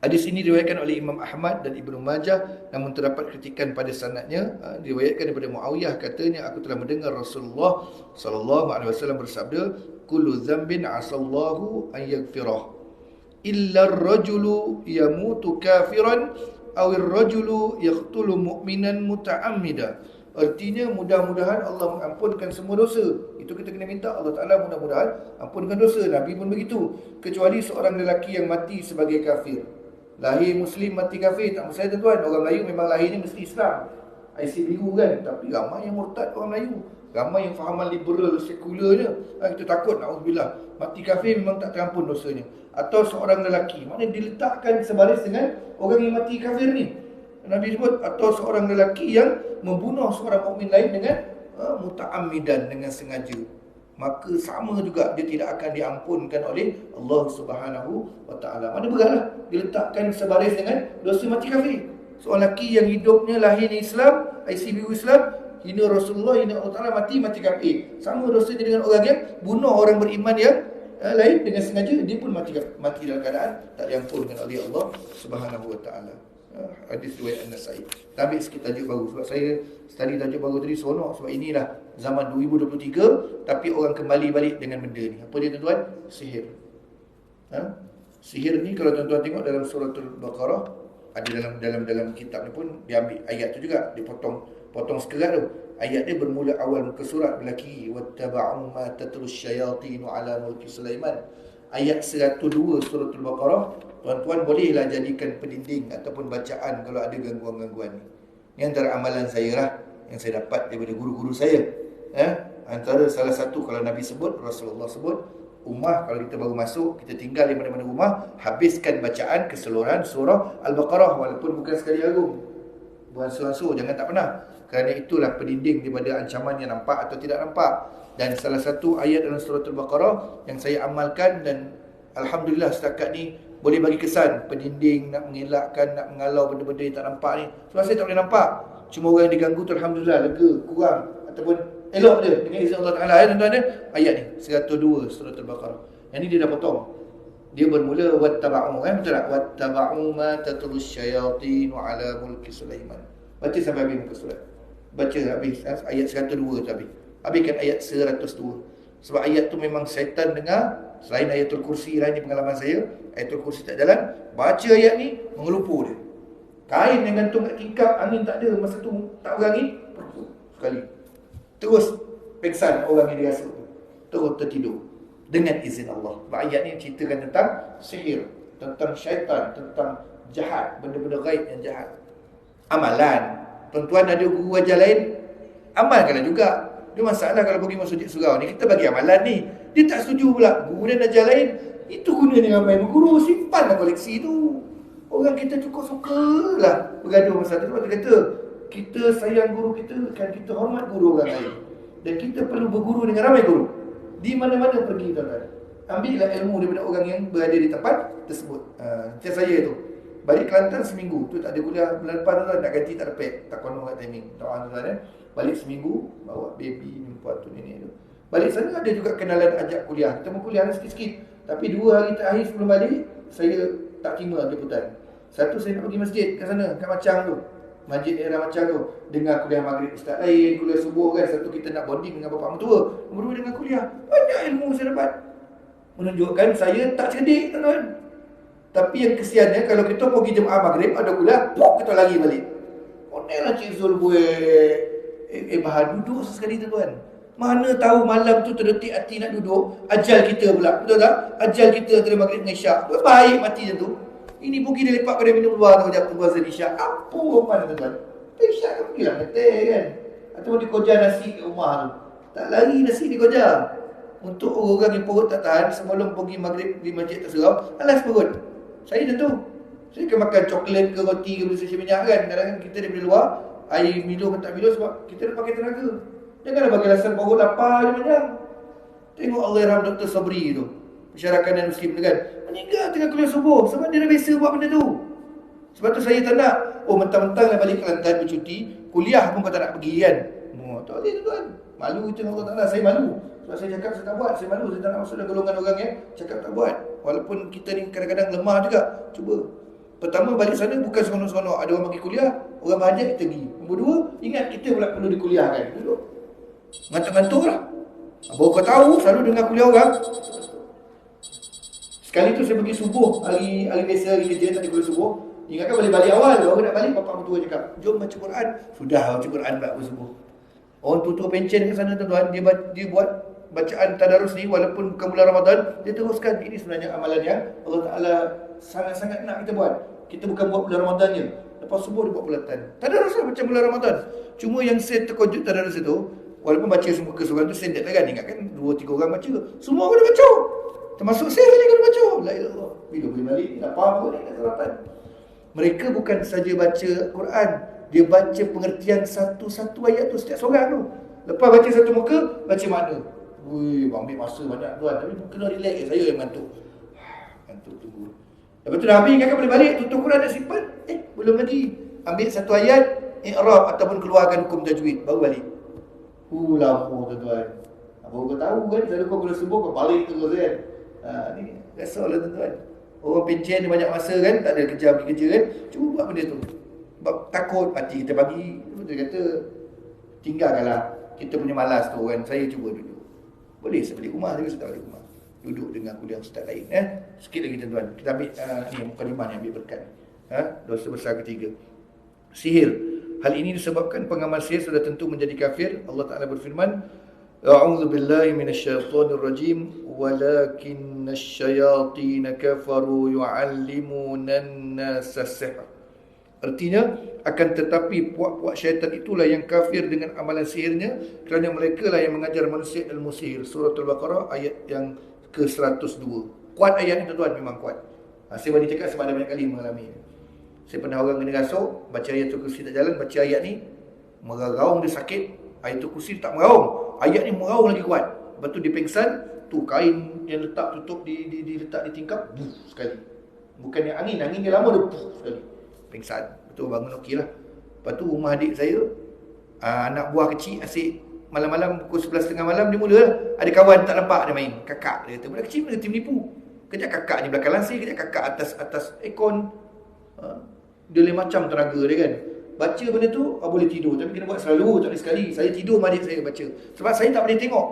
Hadis ini diriwayatkan oleh Imam Ahmad dan Ibnu Majah, namun terdapat kritikan pada sanadnya. Diriwayatkan daripada Muawiyah, katanya, aku telah mendengar Rasulullah sallallahu alaihi wasallam bersabda, kullu dzambin asallahu an yaghfirah illa ar-rajulu yamutu kafiran aw ar-rajulu yaqtulu mu'minan muta'ammida. Artinya mudah-mudahan Allah mengampunkan semua dosa. Itu kita kena minta Allah Ta'ala mudah-mudahan ampunkan dosa. Nabi pun begitu. Kecuali seorang lelaki yang mati sebagai kafir. Lahir Muslim mati kafir, tak masalah tuan. Orang Melayu memang lahirnya mesti Islam, IC biru kan. Tapi ramai yang murtad orang Melayu. Ramai yang fahaman liberal, sekularnya. Kita takut, na'udzubillah. Mati kafir memang tak terampun dosanya. Atau seorang lelaki, mana diletakkan sebaris dengan orang yang mati kafir ni. Nabi sebut, atau seorang lelaki yang membunuh seorang mukmin lain dengan muta'ammidan, dengan sengaja, maka sama juga dia tidak akan diampunkan oleh Allah Subhanahu wa taala. Mana beratlah diletakkan sebaris dengan dosa mati kafir. Seorang lelaki yang hidupnya lahir di Islam, ICBU Islam, hina Rasulullah, hina Allah Taala, mati kafir. Sama dosanya dengan orang yang bunuh orang beriman yang lain dengan sengaja, dia pun mati dalam keadaan tak diampunkan oleh Allah Subhanahu wa taala. Hadis riwayat An-Nasa'i. Tapi sikit tajuk baru, sebab saya study tajuk baru tadi seronok, sebab inilah zaman 2023 tapi orang kembali balik dengan benda ni. Apa dia tuan-tuan? Sihir. Sihir ni kalau tuan-tuan tengok dalam surah Al-Baqarah, ada dalam kitab ni pun dia ambil ayat tu juga, dipotong sekerat tu. Ayat dia bermula awal muka surat berlaki wattaba'u ma tatlus syayatin ala mulki Sulaiman. Ayat 102 surah Al-Baqarah, tuan-tuan bolehlah jadikan pendinding ataupun bacaan kalau ada gangguan-gangguan ni. Ini antara amalan saya lah, yang saya dapat daripada guru-guru saya. Antara salah satu, kalau Nabi sebut, Rasulullah sebut, rumah kalau kita baru masuk, kita tinggal di mana-mana rumah, habiskan bacaan keseluruhan surah Al-Baqarah, walaupun bukan sekali agung, bukan suransur, jangan tak pernah. Kerana itulah pendinding daripada ancaman yang nampak atau tidak nampak. Dan salah satu ayat dalam surah Al-Baqarah yang saya amalkan, dan alhamdulillah setakat ni boleh bagi kesan pendinding, nak mengelakkan, nak mengalau benda-benda yang tak nampak ni. Sebab saya tak boleh nampak, cuma orang yang diganggu tu alhamdulillah lega, kurang ataupun elok dia dengan izin Allah Ta'ala. Tuan-tuan, ayat ni 102 surah Al-Baqarah. Yang ni dia dah potong. Dia bermula wattaba'u, betul tak? Wattaba'u ma tatlus syayatin ala mulki Sulaiman. Baca sampai habis muka surat. Baca habis ayat 102 tu habis. Habiskan ayat 102. Sebab ayat tu memang syaitan dengar. Selain ayatul kursi lah, ni pengalaman saya, ayatul kursi tak jalan, baca ayat ni mengelupur dia. Kain yang gantung kat tingkap, angin tak ada, masa tu tak berangin, sekali terus pengsan orang yang dirasa tu, terus tertidur dengan izin Allah. Sebab ayat ni ceritakan tentang sihir, tentang syaitan, tentang jahat, benda-benda gaib yang jahat. Amalan, tuan-tuan ada guru ajar lain, amalkanlah juga. Dia masalah kalau pergi masjid surau ni, kita bagi amalan ni, dia tak setuju pula, guru dan ajar lain. Itu guna dengan main guru, simpanlah koleksi tu. Orang kita cukup sukalah bergaduh masalah tu. Sebab dia kata, kita sayang guru kita, kan kita hormat guru orang lain. Dan kita perlu berguru dengan ramai guru. Di mana-mana pergi, tuan-tuan, ambillah ilmu daripada orang yang berada di tempat tersebut. Macam saya tu, balik Kelantan seminggu tu, tak ada kuliah bulan depan, tuan-tuan, nak ganti tak ada pek, tak konon kat timing. Tuan-tuan, balik seminggu, bawa baby, perempuan tu, nenek tu. Balik sana ada juga kenalan ajak kuliah. Kita mau kuliah sikit-sikit. Tapi 2 hari terakhir sebelum balik, saya tak terima jemputan. Satu, saya nak pergi masjid kat sana, kat Macang tu, masjid daerah Macang tu. Dengar kuliah maghrib ustaz lain, kuliah subuh kan. Satu, kita nak bonding dengan bapak mentua. Nombor 2, dengan kuliah. Banyak ilmu saya dapat. Menunjukkan saya tak cerdik, tuan-tuan. Tapi yang kesiannya, kalau kita pergi jemaah maghrib, ada kuliah, kita lari balik. Onelah Cik Zul buat bahan duduk sesekali, tuan-tuan. Mana tahu malam tu terdetik hati nak duduk, ajal kita pula, betul tak? Ajal kita antara maghrib dengan isyak. Baik mati macam tu. Ini pergi dia lepak pada minum luar tu, sekejap tunggu azan isyak. Apa mana, tuan-tuan? Isyak kan pergilah ngetek kan. Atau dikojar nasi kat rumah tu. Tak lari nasi dikojar. Untuk orang yang perut tak tahan, sebelum pergi maghrib di masjid terserau, alas perut. Saya tentu. Saya akan makan coklat ke roti ke benda minyak kan. Kadang-kadang kita daripada luar, air minum tak minum sebab kita dah pakai tenaga. Janganlah bagi alasan perut lapar je panjang. Tengok Allahyarham Dr. Sabri tu, masyarakat dan muslim tu kan, meninggal tengah kuliah subuh sebab dia dah biasa buat benda tu. Sebab tu saya tak nak, mentang-mentang nak balik Kelantan bercuti, kuliah pun kau tak nak pergi kan. Tak boleh tuan. Malu kita dengan Allah Ta'ala. Saya malu. Sebab saya cakap saya tak buat. Saya malu. Saya tak nak masuk dalam golongan orang yang cakap tak buat. Walaupun kita ni kadang-kadang lemah juga. Cuba. Pertama, balik sana bukan seronok-seronok. Ada orang pergi kuliah, orang berhajat, kita pergi. Nombor dua, ingat kita pula perlu dikuliahkan. Duduk. Ngantuk-ngantuk lah. Baru kau tahu, selalu dengar kuliah orang. Sekali tu saya pergi subuh. Hari biasa, hari kerja, tak ada kuliah subuh. Ingatkan boleh balik awal. Baru nak balik, bapak mertua cakap, jom baca Quran. Sudah baca Quran pula subuh. Orang tutur pencen ke sana tuan-tuan, dia buat bacaan tadarus ni walaupun bukan bulan Ramadan, dia teruskan. Ini sebenarnya amalan yang Allah Ta'ala sangat-sangat nak kita buat. Kita bukan buat bulan Ramadan je. Lepas subuh dia buat bulatan. Tadarus lah macam bulan Ramadan. Cuma yang saya terkejut tadarus itu, walaupun baca semua keseluruhan tu standard lah kan. Ingatkan 2-3 orang baca. Semua kena baca. Termasuk saya ni kena baca. La ilaha illallah. Bila boleh balik, tak faham pun ni nak sarapan. Mereka bukan saja baca Quran, dia baca pengertian satu-satu ayat tu setiap seorang tu. Lepas baca satu muka, baca makna. Ambil masa banyak tuan. Tapi kena relax. Saya yang mengantuk. Mengantuk tunggu. Lepas tu dah habis, kakak boleh balik. Tutup Quran dah simpan. Belum lagi. Ambil satu ayat, i'rab ataupun keluarkan hukum tajwid. Baru balik. Lama tuan-tuan. Baru kau tahu kan, selalu kau boleh subuh, kau balik terus kan. Ni biasa lah tuan-tuan. Orang pencen dia banyak masa kan, tak ada kerja pergi kerja kan. Cuba buat benda tu. Sebab takut mati kita pagi. Dia kata, tinggalkanlah. Kita punya malas tu kan. Saya cuba duduk. Boleh saya balik rumah, saya tak balik rumah. Duduk dengan kuliah ustaz lain. Sikit lagi tuan-tuan. Kita ambil ni mukadimah yang ambil berkat. Dosa besar ketiga. Sihir. Hal ini disebabkan pengamal sihir sudah tentu menjadi kafir. Allah Ta'ala berfirman, A'udzu billahi minasyaitonir rajim walakinnash shayatin kafaru yu'allimunan nasa sihr. Artinya, akan tetapi puak-puak syaitan itulah yang kafir dengan amalan sihirnya, kerana mereka lah yang mengajar manusia ilmu sihir. Surah Al-Baqarah ayat yang ke-102. Kuat ayat ni tuan-tuan, memang kuat. Saya boleh cakap sebab ada banyak kali mengalami. Saya pernah orang kena rasuk, baca ayat kursi tak jalan, baca ayat ni, meraung dia sakit, ayat kursi tak meraung. Ayat ni meraung lagi kuat. Lepas tu dia pengsan, tu kain yang letak tutup diletak di tingkap, buh sekali. Bukan yang angin dia lama dia buh sekali. Pengsan. Betul bangun okey lah. Lepas tu rumah adik saya, anak buah kecil asyik malam-malam pukul 11.30 malam dia mula lah. Ada kawan tak nampak dia main. Kakak dia kata, budak kecil mana tim nipu. Kejap kakak ni belakang lansir, kejap kakak atas aircon. Dia lain macam tenaga dia kan. Baca benda tu, boleh tidur. Tapi kena buat selalu, tak boleh sekali. Saya tidur sama adik saya baca. Sebab saya tak boleh tengok.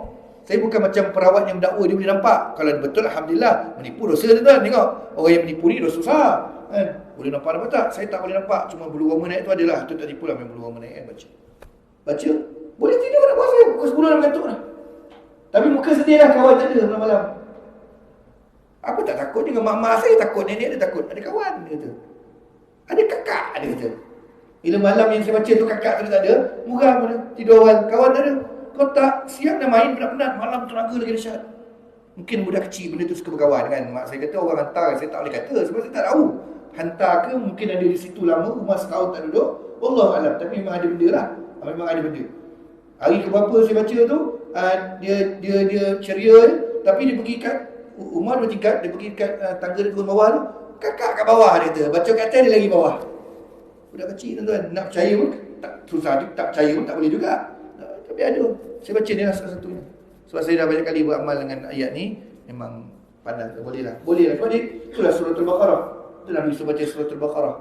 Saya bukan macam perawat yang mendakwa, dia boleh nampak. Kalau Betul, Alhamdulillah. Menipu dosa tuan, tengok. Orang yang menipu ni dosa besar kan? Boleh nampak tak? Saya tak boleh nampak. Cuma bulu roma naik tu adalah. Tu tak tipu lah, memang bulu roma naik kan. Baca. Boleh tidur nak puasa. Pukul 10 dah mengantuk dah. Tapi muka sedih lah, kawan tak ada malam-malam. Aku tak takut dengan mak-mak saya, takut nenek dia takut. Ada kawan dia kata. Ada kakak dia kata. Bila malam yang saya baca tu kakak tu tak ada, murah pun tidur awal. Kawan tak ada. Kau tak siap dah main penat-penat, malam tenaga lagi dahsyat. Mungkin budak kecil benda tu suka berkawan kan. Mak saya kata orang hantar, saya tak boleh kata sebab saya tak tahu. Hantar ke mungkin ada di situ lama, rumah setahun tak duduk. Wallahu alam, tapi memang ada benda lah. Memang ada benda. Hari keberapa saya baca tu, dia ceria tapi dia pergi kat rumah 2 tingkat, dia pergi kat tangga dia turun bawah tu. Kakak kat bawah dia kata, baca kat atas dia lagi bawah. Budak kecil tuan-tuan, nak percaya pun tak susah, tak percaya pun tak boleh juga. Tapi ada. Saya baca ni lah salah satunya. Sebab saya dah banyak kali beramal dengan ayat ni, memang pandang boleh lah. Boleh lah. Sebab dia, itulah surah Al-Baqarah. Itu Nabi Yusuf baca surah Al-Baqarah.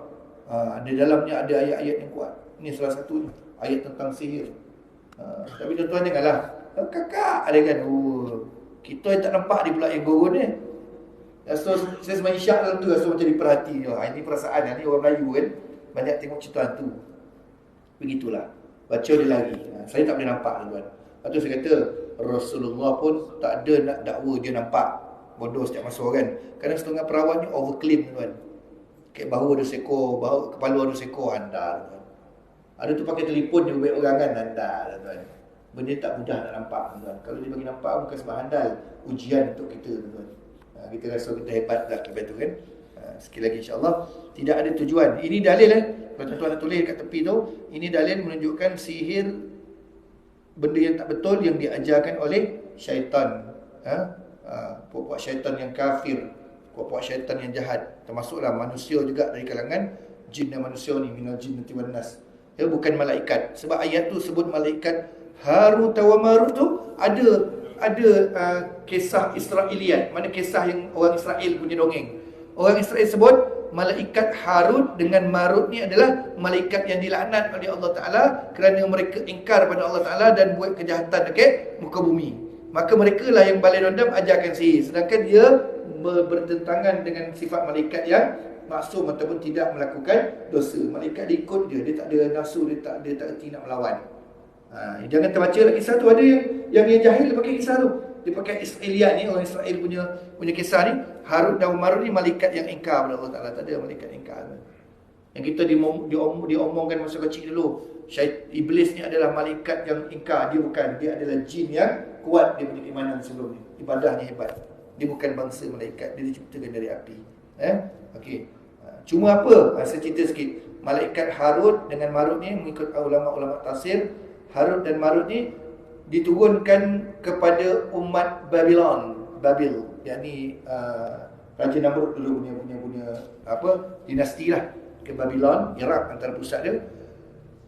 Di dalamnya ada ayat-ayat yang kuat. Ini salah satunya. Ayat tentang sihir. Tapi tuan-tuan janganlah. Kakak ada kan. Kita yang tak nampak dia pula yang gurun ni. So, saya semakin syak dalam tu. So macam diperhati. Ini perasaan ni orang Melayu kan. Banyak tengok cerita hantu. Begitulah. Baca dia lagi. Saya tak boleh nampak tuan. Lepas tu saya kata, Rasulullah pun tak ada nak dakwa dia nampak. Bodoh setiap masa kan. Kadang setengah perawat ni overclaim tuan. Kayak bahu ada seekor, kepala ada seekor, anda tuan. Ada tu pakai telefon dia buat orang kan, anda tuan. Benda tak mudah nak nampak tuan. Kalau dia bagi nampak bukan sebab handal. Ujian untuk kita tuan. Kita rasa kita hebat lah lepas tu kan. Sekali lagi insyaAllah tidak ada tujuan. Ini dalil kalau tuan-tuan nak tulis kat tepi tu, ini dalil menunjukkan sihir benda yang tak betul yang diajarkan oleh syaitan. Puak-puak syaitan yang kafir, puak-puak syaitan yang jahat, termasuklah manusia juga dari kalangan jin dan manusia ni, minal jinnati wan nas. Ya, bukan malaikat. Sebab ayat tu sebut malaikat Harut wa Marut tu ada kisah Israeliat, mana kisah yang orang Israel punya dongeng. Orang Israel sebut malaikat Harut dengan Marut ni adalah malaikat yang dilaknat oleh Allah Ta'ala kerana mereka ingkar pada Allah Ta'ala dan buat kejahatan dekat muka bumi. Maka mereka lah yang balai dendam ajarkan sihir, sedangkan dia bertentangan dengan sifat malaikat yang maksum ataupun tidak melakukan dosa. Malaikat dia ikut dia tak ada nafsu, dia tak erti nak melawan. Jangan terbaca lah kisah tu. Ada yang jahil pakai kisah tu. Dia pakai Israeliat ni, orang Israel punya kisah ni. Harut dan Marut ni malaikat yang ingkar pada Allah Ta'ala. Tak ada malaikat ingkar. Yang kita diomongkan masa kecil dulu, Iblis ni adalah malaikat yang ingkar. Dia bukan, dia adalah jin yang kuat. Dia punya keimanan sebelum ni, ibadahnya hebat. Dia bukan bangsa malaikat, dia diciptakan dari api. Okey. Cuma apa? Saya cerita sikit. Malaikat Harut dengan Marut ni, mengikut ulama-ulama tafsir, Harut dan Marut ni diturunkan kepada umat Babil, yakni Raja Namrud dulu punya dinasti lah, ke Babylon, Iraq antara pusat dia,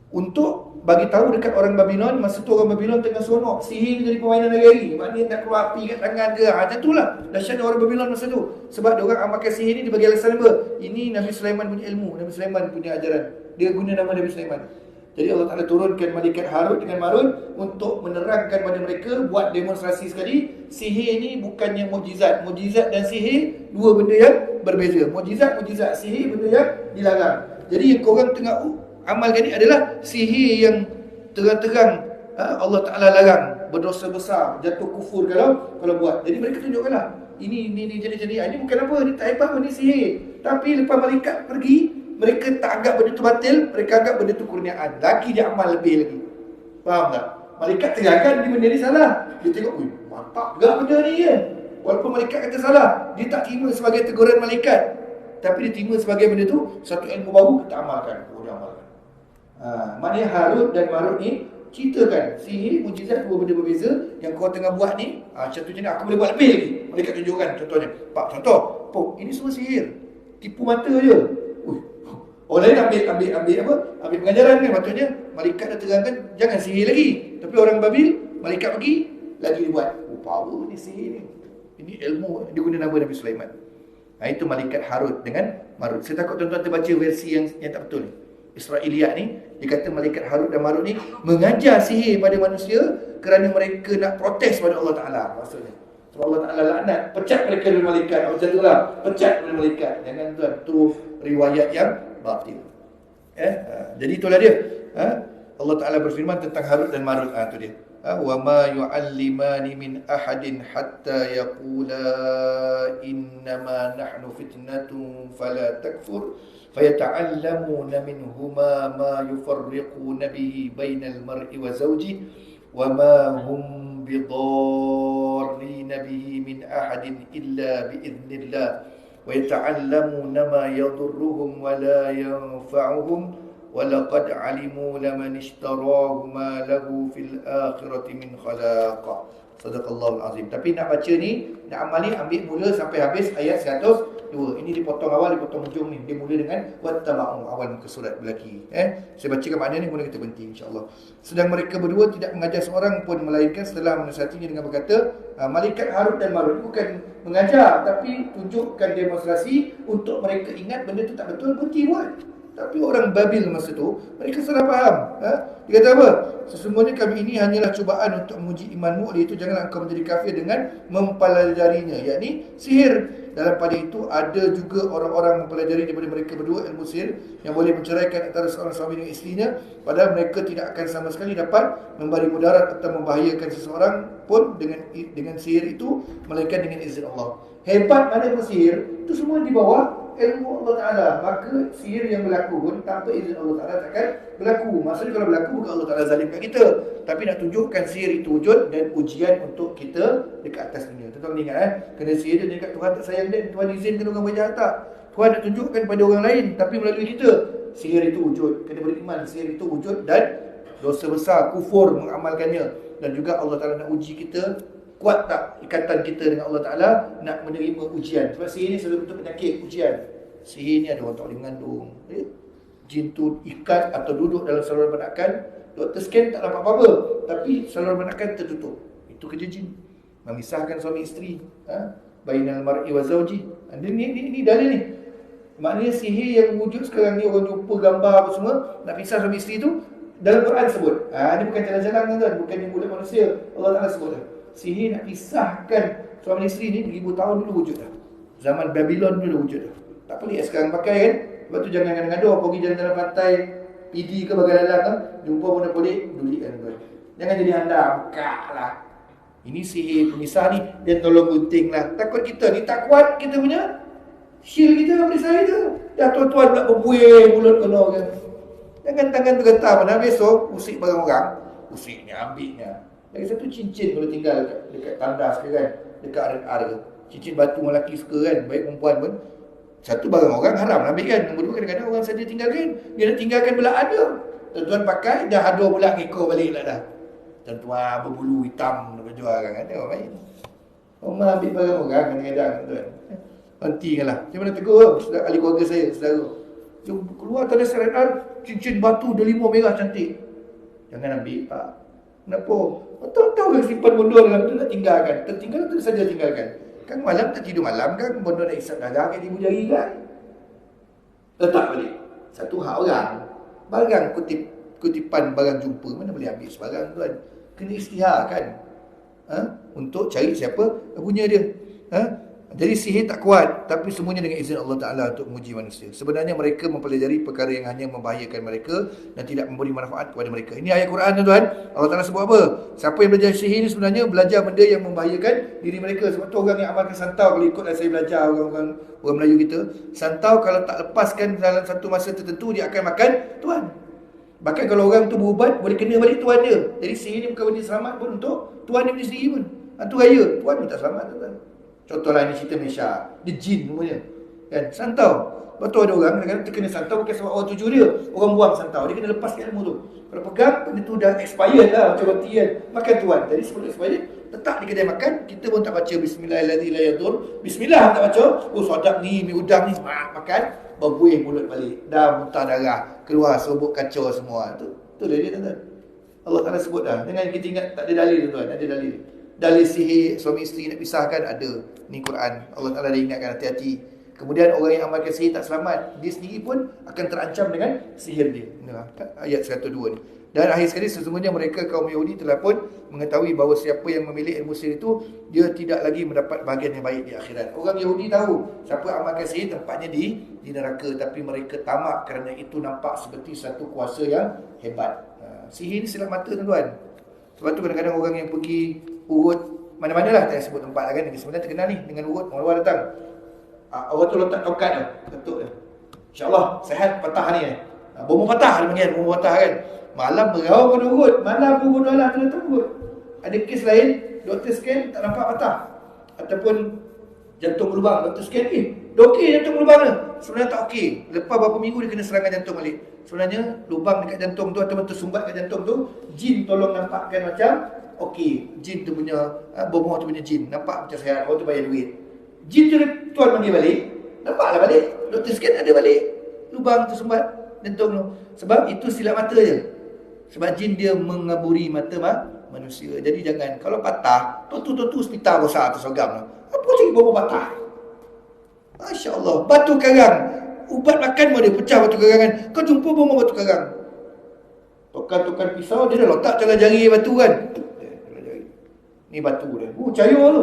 untuk bagi tahu dekat orang Babylon. Masa tu orang Babylon tengah seronok, sihir jadi permainan hari-hari. Maknanya nak keluar api kat tangan ke, macam itulah dahsyatnya orang Babylon masa tu. Sebab dia orang amalkan sihir ni dibagi alasan apa? Ini Nabi Sulaiman punya ilmu, Nabi Sulaiman punya ajaran. Dia guna nama Nabi Sulaiman. Jadi Allah Ta'ala turunkan malaikat Harut dengan Marut untuk menerangkan pada mereka, buat demonstrasi sekali. Sihir ni bukannya mukjizat. Mukjizat dan sihir dua benda yang berbeza. Mukjizat, sihir benda yang dilarang. Jadi yang korang tengah amalkan ni adalah sihir yang terang-terang Allah Ta'ala larang, berdosa besar, jatuh kufur kalau buat. Jadi mereka tunjukkanlah, ini jadi. Ini bukan apa, ini tak hebat, ini sihir. Tapi lepas malaikat pergi, mereka tak anggap benda tu batil, mereka anggap benda tu kurniaan. Lagi dia amal lebih lagi. Faham tak? Malaikat terangkan dia benda ni salah. Dia tengok, mantap juga benda ni ya. Walaupun malaikat kata salah, dia tak terima sebagai teguran malaikat, tapi dia terima sebagai benda tu satu ilmu baru, kita amalkan. Dia amalkan. Maknanya Harut dan Marut ni ceritakan sihir, mujizat, dua benda berbeza. Yang kau tengah buat ni, contohnya aku boleh buat lebih lagi. Mereka tunjukkan contohnya, Pak, contoh, ini semua sihir, tipu mata je. Orang lain ambil pengajaran kan. Maksudnya malaikat dah terangkan jangan sihir lagi, tapi orang Babil, malaikat pergi lagi dia buat. Power ni sihir ni. Ini ilmu, dia guna nama Nabi Sulaiman. Itu malaikat Harut dengan Marut. Saya takut tuan-tuan terbaca versi yang tak betul ni. Israeliat ni, dia kata malaikat Harut dan Marut ni mengajar sihir pada manusia kerana mereka nak protes pada Allah Ta'ala. Maksudnya sebab Allah Ta'ala laknat, pecat mereka dari malaikat. Macam tu lah, pecat dari malaikat. Jangan tuan, tu riwayat yang batil. Jadi itulah dia. Allah Ta'ala berfirman tentang Harut dan Marut. Itu dia. Wa ma yu'allimani min ahadin hatta yaqula innama nahnu fitnatun fala takfur fayata'allamuna minhuma ma yufarriquna bihi bainal mar'i wa zawjihi wa ma hum bidarrina bihi min ahadin illa biidznillah wa yata'allamuna ma yadurruhum wa la yanfa'uhum وَلَقَدْ عَلِمُوا لَمَنِ اشْتَرَاهُ مَا لَهُ فِي الْآخِرَةِ مِنْ خَلَاقٍ. Sadaqallahul azim. Tapi nak baca ni, nak amal ni, ambil mula sampai habis ayat 102. Ini dipotong awal, dipotong hujung ni. Dia mula dengan wattaba'u, awal muka surat belaki. Saya bacakan makna ni, kemudian kita berhenti insya-Allah. Sedang mereka berdua tidak mengajar seorang pun melainkan setelah menasihatinya dengan berkata, malaikat Harut dan Marut bukan mengajar, tapi tunjukkan demonstrasi untuk mereka ingat benda tu tak betul, berhenti buat. Tapi orang Babil masa tu, mereka salah faham. Dia kata apa? Sesungguhnya kami ini hanyalah cubaan untuk menguji imanmu. Oleh itu janganlah engkau menjadi kafir dengan mempelajarinya, yakni sihir. Dalam pada itu ada juga orang-orang mempelajari daripada mereka berdua ilmu sihir yang boleh menceraikan antara seorang suami dengan isterinya, padahal mereka tidak akan sama sekali dapat memberi mudarat atau membahayakan seseorang pun dengan sihir itu, melainkan dengan izin Allah. Hebat mana ilmu sihir, itu semua di bawah ilmu Allah Ta'ala. Maka sihir yang berlaku pun tanpa izin Allah Ta'ala takkan berlaku. Maksudnya kalau berlaku bukan Allah Ta'ala zalim kat kita, tapi nak tunjukkan sihir itu wujud dan ujian untuk kita dekat atas dunia. Tuan-tuan ingat kena sihir dia dekat Tuhan tak sayang dia, Tuhan izinkan orang berjahat tak? Tuhan nak tunjukkan pada orang lain tapi melalui kita. Sihir itu wujud, kena beriman sihir itu wujud dan dosa besar, kufur mengamalkannya. Dan juga Allah Ta'ala nak uji kita, kuat tak ikatan kita dengan Allah Ta'ala, nak menerima ujian. Sebab sihir ni selalu bentuk penyakit, ujian. Sihir ni ada orang tak boleh mengandung, Jin tu ikat atau duduk dalam saluran benakan. Doktor scan tak nampak apa-apa, tapi saluran benakan tertutup. Itu kerja jin. Memisahkan suami isteri. Bainal mar'i wa zawji. Ini dalil ni. Maknanya sihir yang wujud sekarang ni, orang jumpa gambar apa semua, nak pisah suami isteri tu, dalam Quran sebut. Ini bukan jalan-jalan tuan, bukan yang mulut manusia. Allah Ta'ala sebut dah. Sihir nak pisahkan suami isteri ni 1000 tahun dulu wujud dah. Zaman Babylon dulu wujud dah. Tak pelik sekarang pakai kan. Sebab tu jangan ngadu-ngadu, pergi jalan-jalan pantai, PD ke bagai lalang kan, jumpa benda pelik, dulikan tuan. Jangan jadi anda, buka lah. Ini sihir pemisah ni, dia tolong gunting lah. Takut kita ni tak kuat kita punya shield kita, perisai tu. Dah tuan-tuan pula berbuih mulut kena kan. Jangan tangan tergetar mana besok usik barang orang. Usiknya, ambilnya. Lagi satu cincin kalau tinggal dekat tandas ke kan, dekat area. Cincin batu lelaki suka kan, baik perempuan pun. Satu, barang orang haram ambil kan. Nombor dua, kadang-kadang orang saja tinggalkan. Dia nak tinggalkan belaan dia. Tuan-tuan pakai, dah ada belah ngikor balik lah dah. Tuan-tuan berbulu hitam nak jual orang kan. Orang main. Orang ambil barang orang kadang-kadang tuan. Hentikanlah. Macam mana tegur ahli keluarga saya, saudara. Dia keluar tanda syariat, cincin batu delima merah cantik. Jangan ambil pak. Kenapa? Tahu-tahu kan simpan bodoh dalam tu nak tinggalkan. Tertinggal tu saja tinggalkan. Kan malam tak tidur malam kan, bodoh nak isap darah kat ibu jari kan. Letak balik. Satu hak orang. Barang kutipan barang jumpa, mana boleh ambil sebarang tuan. Kena isytihar kan. Untuk cari siapa punya dia. Jadi sihir tak kuat, tapi semuanya dengan izin Allah Ta'ala untuk menguji manusia. Sebenarnya mereka mempelajari perkara yang hanya membahayakan mereka dan tidak memberi manfaat kepada mereka. Ini ayat Quran tuan. Allah Ta'ala sebut apa? Siapa yang belajar sihir ni sebenarnya belajar benda yang membahayakan diri mereka. Sebab tu orang yang amalkan santau, kalau ikutlah saya belajar orang Melayu kita, santau kalau tak lepaskan dalam satu masa tertentu, dia akan makan tuan. Bahkan kalau orang tu berubat, boleh kena balik tuan dia. Jadi sihir ni bukan benda selamat pun untuk tuan dia punya sendiri pun. Itu raya, tuan pun tak selamat tuan. Contohlah ini cerita Malaysia, dia jin semuanya kan, santau. Betul ada orang kadang-kadang terkena santau bukan sebab orang tuju dia, orang buang santau, dia kena lepaskan ilmu tu. Kalau pegang, benda tu dah expired lah, macam roti kan, makan tuan. Jadi sebelum expired, letak di kedai makan, kita pun tak baca Bismillahirrahmanirrahim, Bismillah tak baca, sedap ni, mi udang ni, makan, berbuih mulut balik, dah muntah darah, keluar serbuk kacau semua. Tu dia tuan-tuan. Allah Ta'ala sebut dah, jangan kita ingat tak ada dalil tuan, ada dalil. Dalil sihir suami isteri nak pisahkan ada. Ni Quran. Allah Ta'ala dah ingatkan, hati-hati. Kemudian orang yang amalkan sihir tak selamat, dia sendiri pun akan terancam dengan sihir dia. Ayat 102 ni. Dan akhir sekali, sesungguhnya mereka kaum Yahudi telah pun mengetahui bahawa siapa yang memilih ilmu sihir itu, dia tidak lagi mendapat bahagian yang baik di akhirat. Orang Yahudi tahu siapa amalkan sihir tempatnya di neraka, tapi mereka tamak kerana itu nampak seperti satu kuasa yang hebat. Sihir ni silap mata tuan-tuan. Sebab tu kadang-kadang orang yang pergi urut mana-mana lah, tak sebut tempat lah kan, sebenarnya terkenal ni dengan urut, orang luar datang, orang tu letak tongkat tu, ketuk dia, InsyaAllah sehat patah ni kan. Bomoh patah dia panggil, bomoh patah kan. Malam berau kena urut, malam pun bodoh lah kena urut. Ada kes lain, doktor scan tak nampak patah, ataupun jantung berlubang, doktor scan dah okey jantung berlubang dia, sebenarnya tak okey. Lepas berapa minggu dia kena serangan jantung balik. Sebenarnya lubang dekat jantung tu ataupun tersumbat kat jantung tu, jin tolong nampakkan macam okey, jin tu punya bomoh tu punya jin nampak macam sihat, orang tu bayar duit. Jin tu tuan panggil balik, nampaklah balik, doktor scan ada balik lubang tersumbat jantung tu. Sebab itu silap mata je. Sebab jin dia mengaburi mata manusia. Jadi jangan, kalau patah, tu hospital besar atas agam lah. Apa cari bomoh patah? Masya Allah, batu karang, ubat makan pun dia pecah batu karangan. Kau jumpa bomoh batu karang, tukar pisau, dia dah letak dalam jari batu kan. Ni batu dia. Cair tu.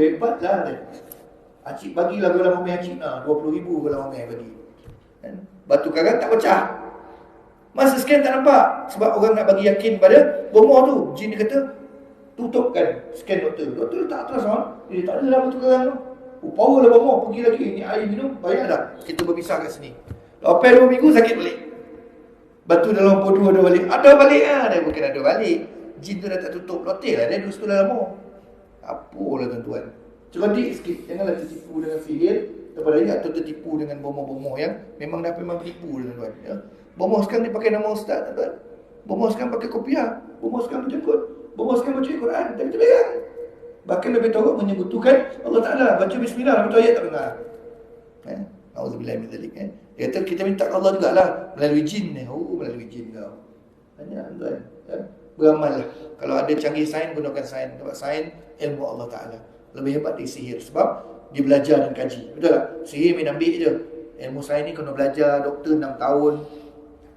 Hebat lah dia. Acik bagilah golang omeh acik. 20,000 golang omeh bagi. Batu karang tak pecah. Masa scan tak nampak. Sebab orang nak bagi yakin pada bomoh tu. Jin dia kata, tutupkan scan doktor. Doktor letak atas dia tak ada lah batu karang tu. Power lah bomoh. Pergi lagi. Ni air minum, bayar dah. Kita berpisah kat sini. Lepas 2 minggu sakit balik. Batu dalam lampu 2 ada balik. Ada balik lah. Dia bukan ada balik. Jin tu dah tak tutup. Lotel lah dia duduk situ dalam lama. Apalah tuan-tuan. Cerdik sikit. Janganlah tertipu dengan sihir daripada ini, atau tertipu dengan bomoh-bomoh yang memang dah memang tipu tuan-tuan. Ya. Bomoh sekarang dia pakai nama ustaz tuan-tuan. Bomoh sekarang pakai kopiah. Bomoh sekarang berjenggot. Bomoh sekarang baca Quran. Tak kita pegang. Bahkan lebih teruk menyebutkan Allah Ta'ala. Baca bismillah. Lepas tu ayat tak dengar. Auzubillah min dzalik. Dia kata kita minta Allah jugalah melalui jin ni. Oh, melalui jin kau. Hanya tuan, ya? Beramallah. Kalau ada canggih sains, gunakan sains. Sebab sains ilmu Allah Ta'ala. Lebih hebat di sihir. Sebab dia belajar dan kaji. Betul tak? Sihir main ambil je. Ilmu sains ni kena belajar. Doktor 6 tahun.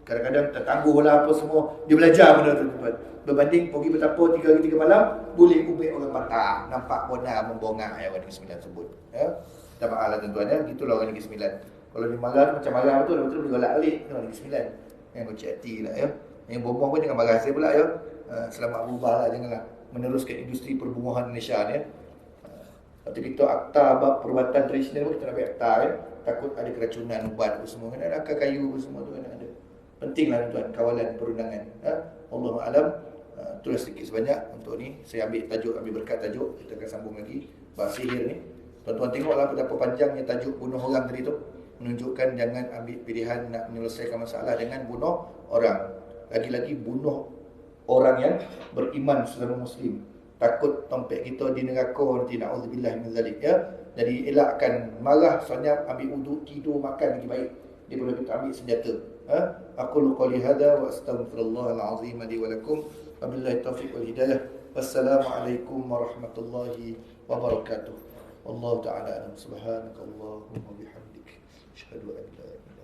Kadang-kadang tertangguh lah apa semua. Dia belajar benda tu, tuan. Berbanding pergi bertapa 3 hari 3 malam, boleh ubik orang patah. Nampak bonar membongak yang orang Negeri Sembilan sebut. Ya? Minta maaf lah tuan-tuan ya. Gitulah orang Negeri Sembilan. Kalau dia marah macam marah betul, betul boleh golak balik. Orang Negeri Sembilan. Yang kocik hati lah ya. Yang bombong pun jangan marah saya pula ya. Selamat berubah lah, janganlah meneruskan industri perbuahan Malaysia ni ya. Lepas kita akta bab perubatan tradisional pun kita nak ambil akta ya. Takut ada keracunan ubat apa semua kan, ada akar kayu apa semua tu kan ada. Pentinglah tuan kawalan perundangan. Allahu'alam. Tulis sedikit sebanyak untuk ni. Saya ambil tajuk, ambil berkat tajuk. Kita akan sambung lagi bab sihir ni. Tuan-tuan tengoklah betapa panjangnya tajuk bunuh orang tadi tu. Menunjukkan jangan ambil pilihan nak menyelesaikan masalah dengan bunuh orang. Lagi-lagi bunuh orang yang beriman sesama Muslim. Takut tompek kita di neraka nanti, na'udzubillah min zalik ya. Jadi elakkan marah, soalnya ambil wuduk, tidur, makan lagi baik daripada kita ambil senjata. Aqulu qali hadza wa astaghfirullahal azim li wa lakum. Wabillahi taufiq wal hidayah. Wassalamualaikum warahmatullahi wabarakatuh. Wallahu ta'ala alam. Subhanakallahumma bihamdik. Asyhadu an la ilaha